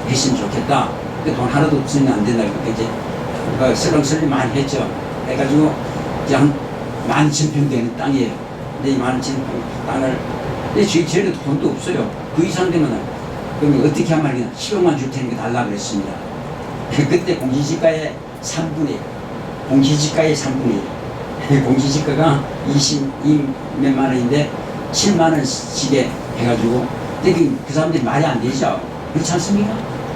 했으면 좋겠다. 돈 하나도 없으면 안 된다. 그러니까 이제 설렁설렁 많이 했죠. 해가지고 이제 한 12,000평 되는 땅이에요. 근데 이 12,000평 땅을 근데 저희도 돈도 없어요. 그 이상 되면 그러면 어떻게 하면 그냥 10억만 줄 테니까 달라 그랬습니다. 그때 공시지가의 3분의 1. 공시지가가 20몇만 원인데 7만 원씩에 해가지고 근데 그 사람들이 말이 안 되죠. 그렇지 않습니까?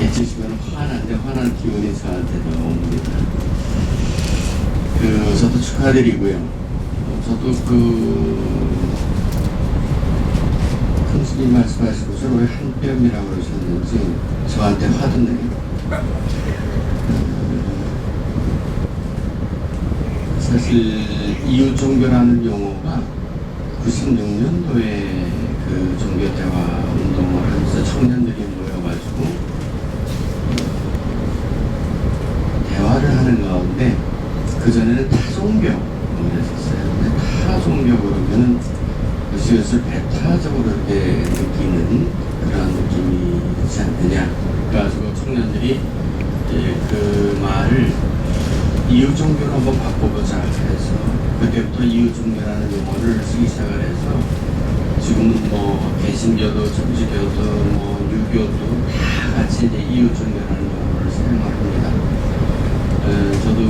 해주시면 화나는데 화난 기운이 저한테도 옵니다. 저도 축하드리고요. 저도 큰 스님 말씀하시고 서로 왜 한 뼘이라고 그러셨는지 저한테 화도 내요. 사실 이웃종교라는 용어가 96년도에 그 종교대화 운동을 하면서 청년들이 모여가지고 대화를 하는 가운데 그전에는 타종교를 했었어요. 근데 타종교 그러면은 그것을 배타적으로 이렇게 느끼는 그런 느낌이 있지 않느냐. 그래가지고 청년들이 그 말을 이웃종교로 한번 바꿔보자 해서 그때부터 이웃종교라는 용어를 쓰기 시작을 해서 지금은 뭐 개신교도 천주교도 뭐 유교도 다 같이 이제 이웃종교라는 용어를 사용합니다. 저도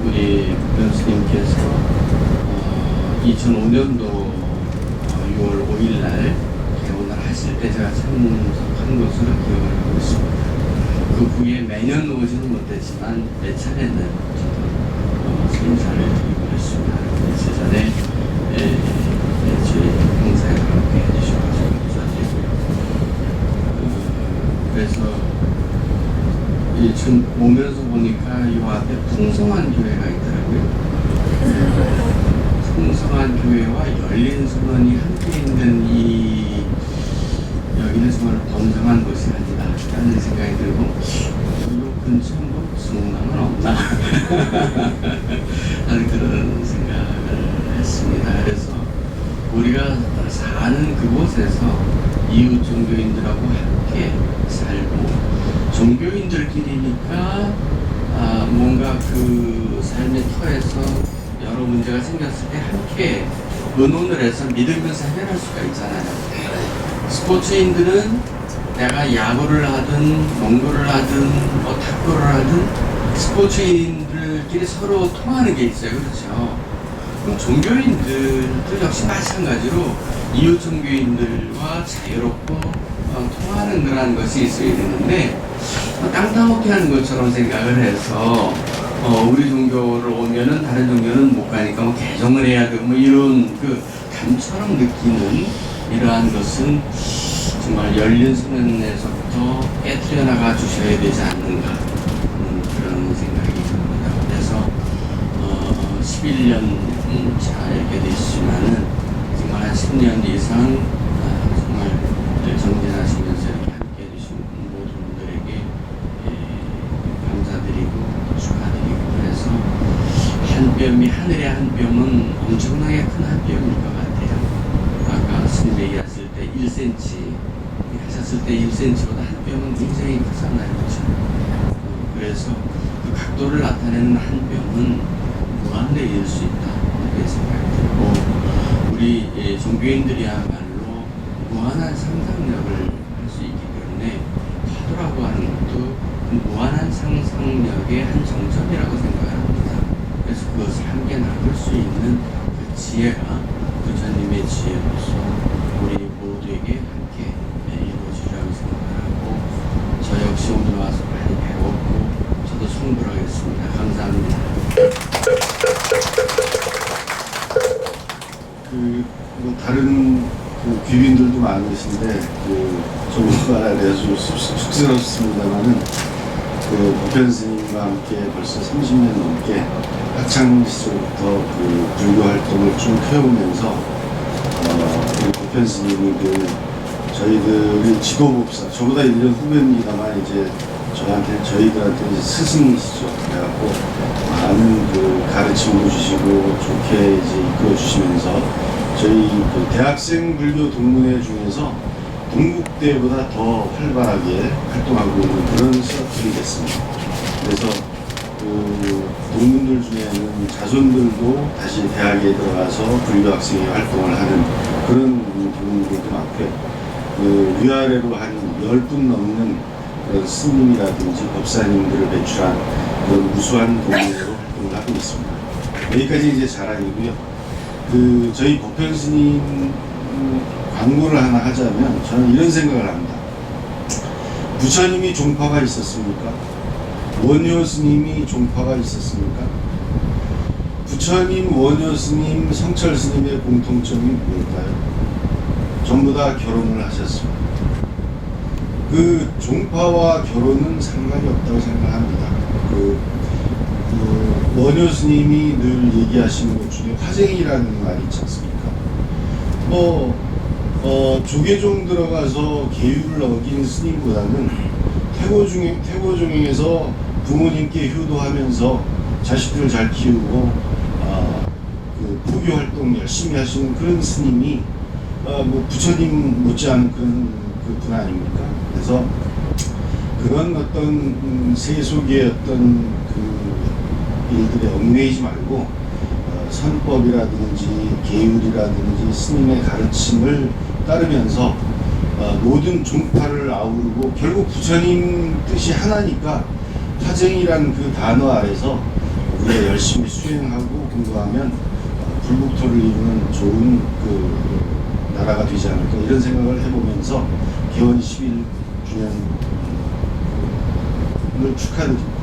우리 변스님께서 2005년도 6월 5일날 개원을 하실 때 제가 참석한 것으로 기억을 하고 있습니다. 그 후에 매년 오지는 못했지만 몇 차례는 저도 인사를 드리고 있습니다. 며칠 전에 저희 행사에 함께 해주셔서 감사드리고요. 그래서 지금 오면서 보니까 이 앞에 풍성한 교회가 있더라고요. 풍성한 교회와 열린 선언이 함께 있는 이 여기는 정말 번성한 곳이 아니다 라는 생각이 들고 이 근처에 뭐 성당은 없나 하는 그런 생각을 했습니다. 그래서 우리가 사는 그곳에서 이웃 종교인들하고 함께 살고 종교인들끼리니까 뭔가 그 삶의 터에서 여러 문제가 생겼을 때 함께 의논을 해서 믿으면서 해결할 수가 있잖아요. 스포츠인들은 내가 야구를 하든 농구를 하든 뭐 탁구를 하든 스포츠인들끼리 서로 통하는 게 있어요. 그렇죠? 그럼 종교인들도 역시 마찬가지로 이웃 종교인들과 자유롭고 통하는 그런 것이 있어야 되는데 땅 따먹기 하는 것처럼 생각을 해서 우리 종교를 오면은 다른 종교는 못 가니까 뭐 개종을 해야 되고 뭐 이런 그 담처럼 느끼는 이러한 것은 정말 열린 수면에서부터 깨트려 나가 주셔야 되지 않는가 그런 생각이 듭니다. 그래서 11년 차 이렇게 되시지만은 정말 한 10년 이상 정말 정진하시면서 이렇게 함께 해주신 모든 분들에게 감사드리고 축하드리고 그래서 한 뼘이 하늘의 한 뼘은 엄청나게 큰 한 뼘일 것 같아요. 아까 스님 얘기하실 때 1cm 하셨을 때 1cm보다 한 뼘은 굉장히 크잖아요. 그렇죠? 그래서 그 각도를 나타내는 한 뼘은 무한대일 수 있다 이렇게 생각이 들고 우리 종교인들이야말로 무한한 상상력을 할 수 있기 때문에 화두라고 하는 것도 무한한 상상력의 한 정점이라고 생각을 합니다. 그래서 그것을 함께 나눌 수 있는 그 지혜가 부처님의 지혜로서 우리 모두에게 함께 이루어지리라고 생각하고 저 역시 오늘 와서 많이 배웠고 저도 성불하겠습니다. 감사합니다. 뭐 다른 귀빈들도 많으신데 좀 말해서 좀 쑥스럽습니다만은 보편 스님과 함께 벌써 30년 넘게 학창 시절부터 불교 활동을 쭉 해오면서 우리 보편 스님은 저희들이 직업업사 저보다 1년 후배입니다만 이제 저희들한테 이제 스승이시죠. 그래갖고 많은 가르침도 주시고 좋게 이제 이끌어 주시면서 저희 대학생 불교 동문회 중에서 동국대보다 더 활발하게 활동하고 있는 그런 시합들이 됐습니다. 그래서 동문들 중에는 자손들도 다시 대학에 들어가서 불교 학생이 활동을 하는 그런 동문들도 많고요. 위아래로 한 10분 넘는 그런 스님이라든지 법사님들을 배출한 그런 우수한 동문회로 활동을 하고 있습니다. 여기까지 이제 자랑이고요. 저희 보편 스님 광고를 하나 하자면 저는 이런 생각을 합니다. 부처님이 종파가 있었습니까? 원효 스님이 종파가 있었습니까? 부처님, 원효 스님, 성철 스님의 공통점이 뭘까요? 전부 다 결혼을 하셨습니다. 그 종파와 결혼은 상관이 없다고 생각합니다. 원효 스님이 늘 얘기하시는 것 중에 화쟁이라는 말이 있지 않습니까? 조계종 들어가서 계율을 어긴 스님보다는 태고종에서 부모님께 효도하면서 자식들 잘 키우고 그 포교 활동 열심히 하시는 그런 스님이 부처님 못지않은 그런 분 아닙니까? 그래서 그런 어떤 세속의 어떤 그 일들에 얽매이지 말고 선법이라든지 계율이라든지 스님의 가르침을 따르면서 모든 종파를 아우르고 결국 부처님 뜻이 하나니까 화쟁이라는 그 단어 아래서 우리가 열심히 수행하고 공부하면 불국토를 이루는 좋은 그 나라가 되지 않을까 이런 생각을 해보면서 개원 11주년을 축하드립니다.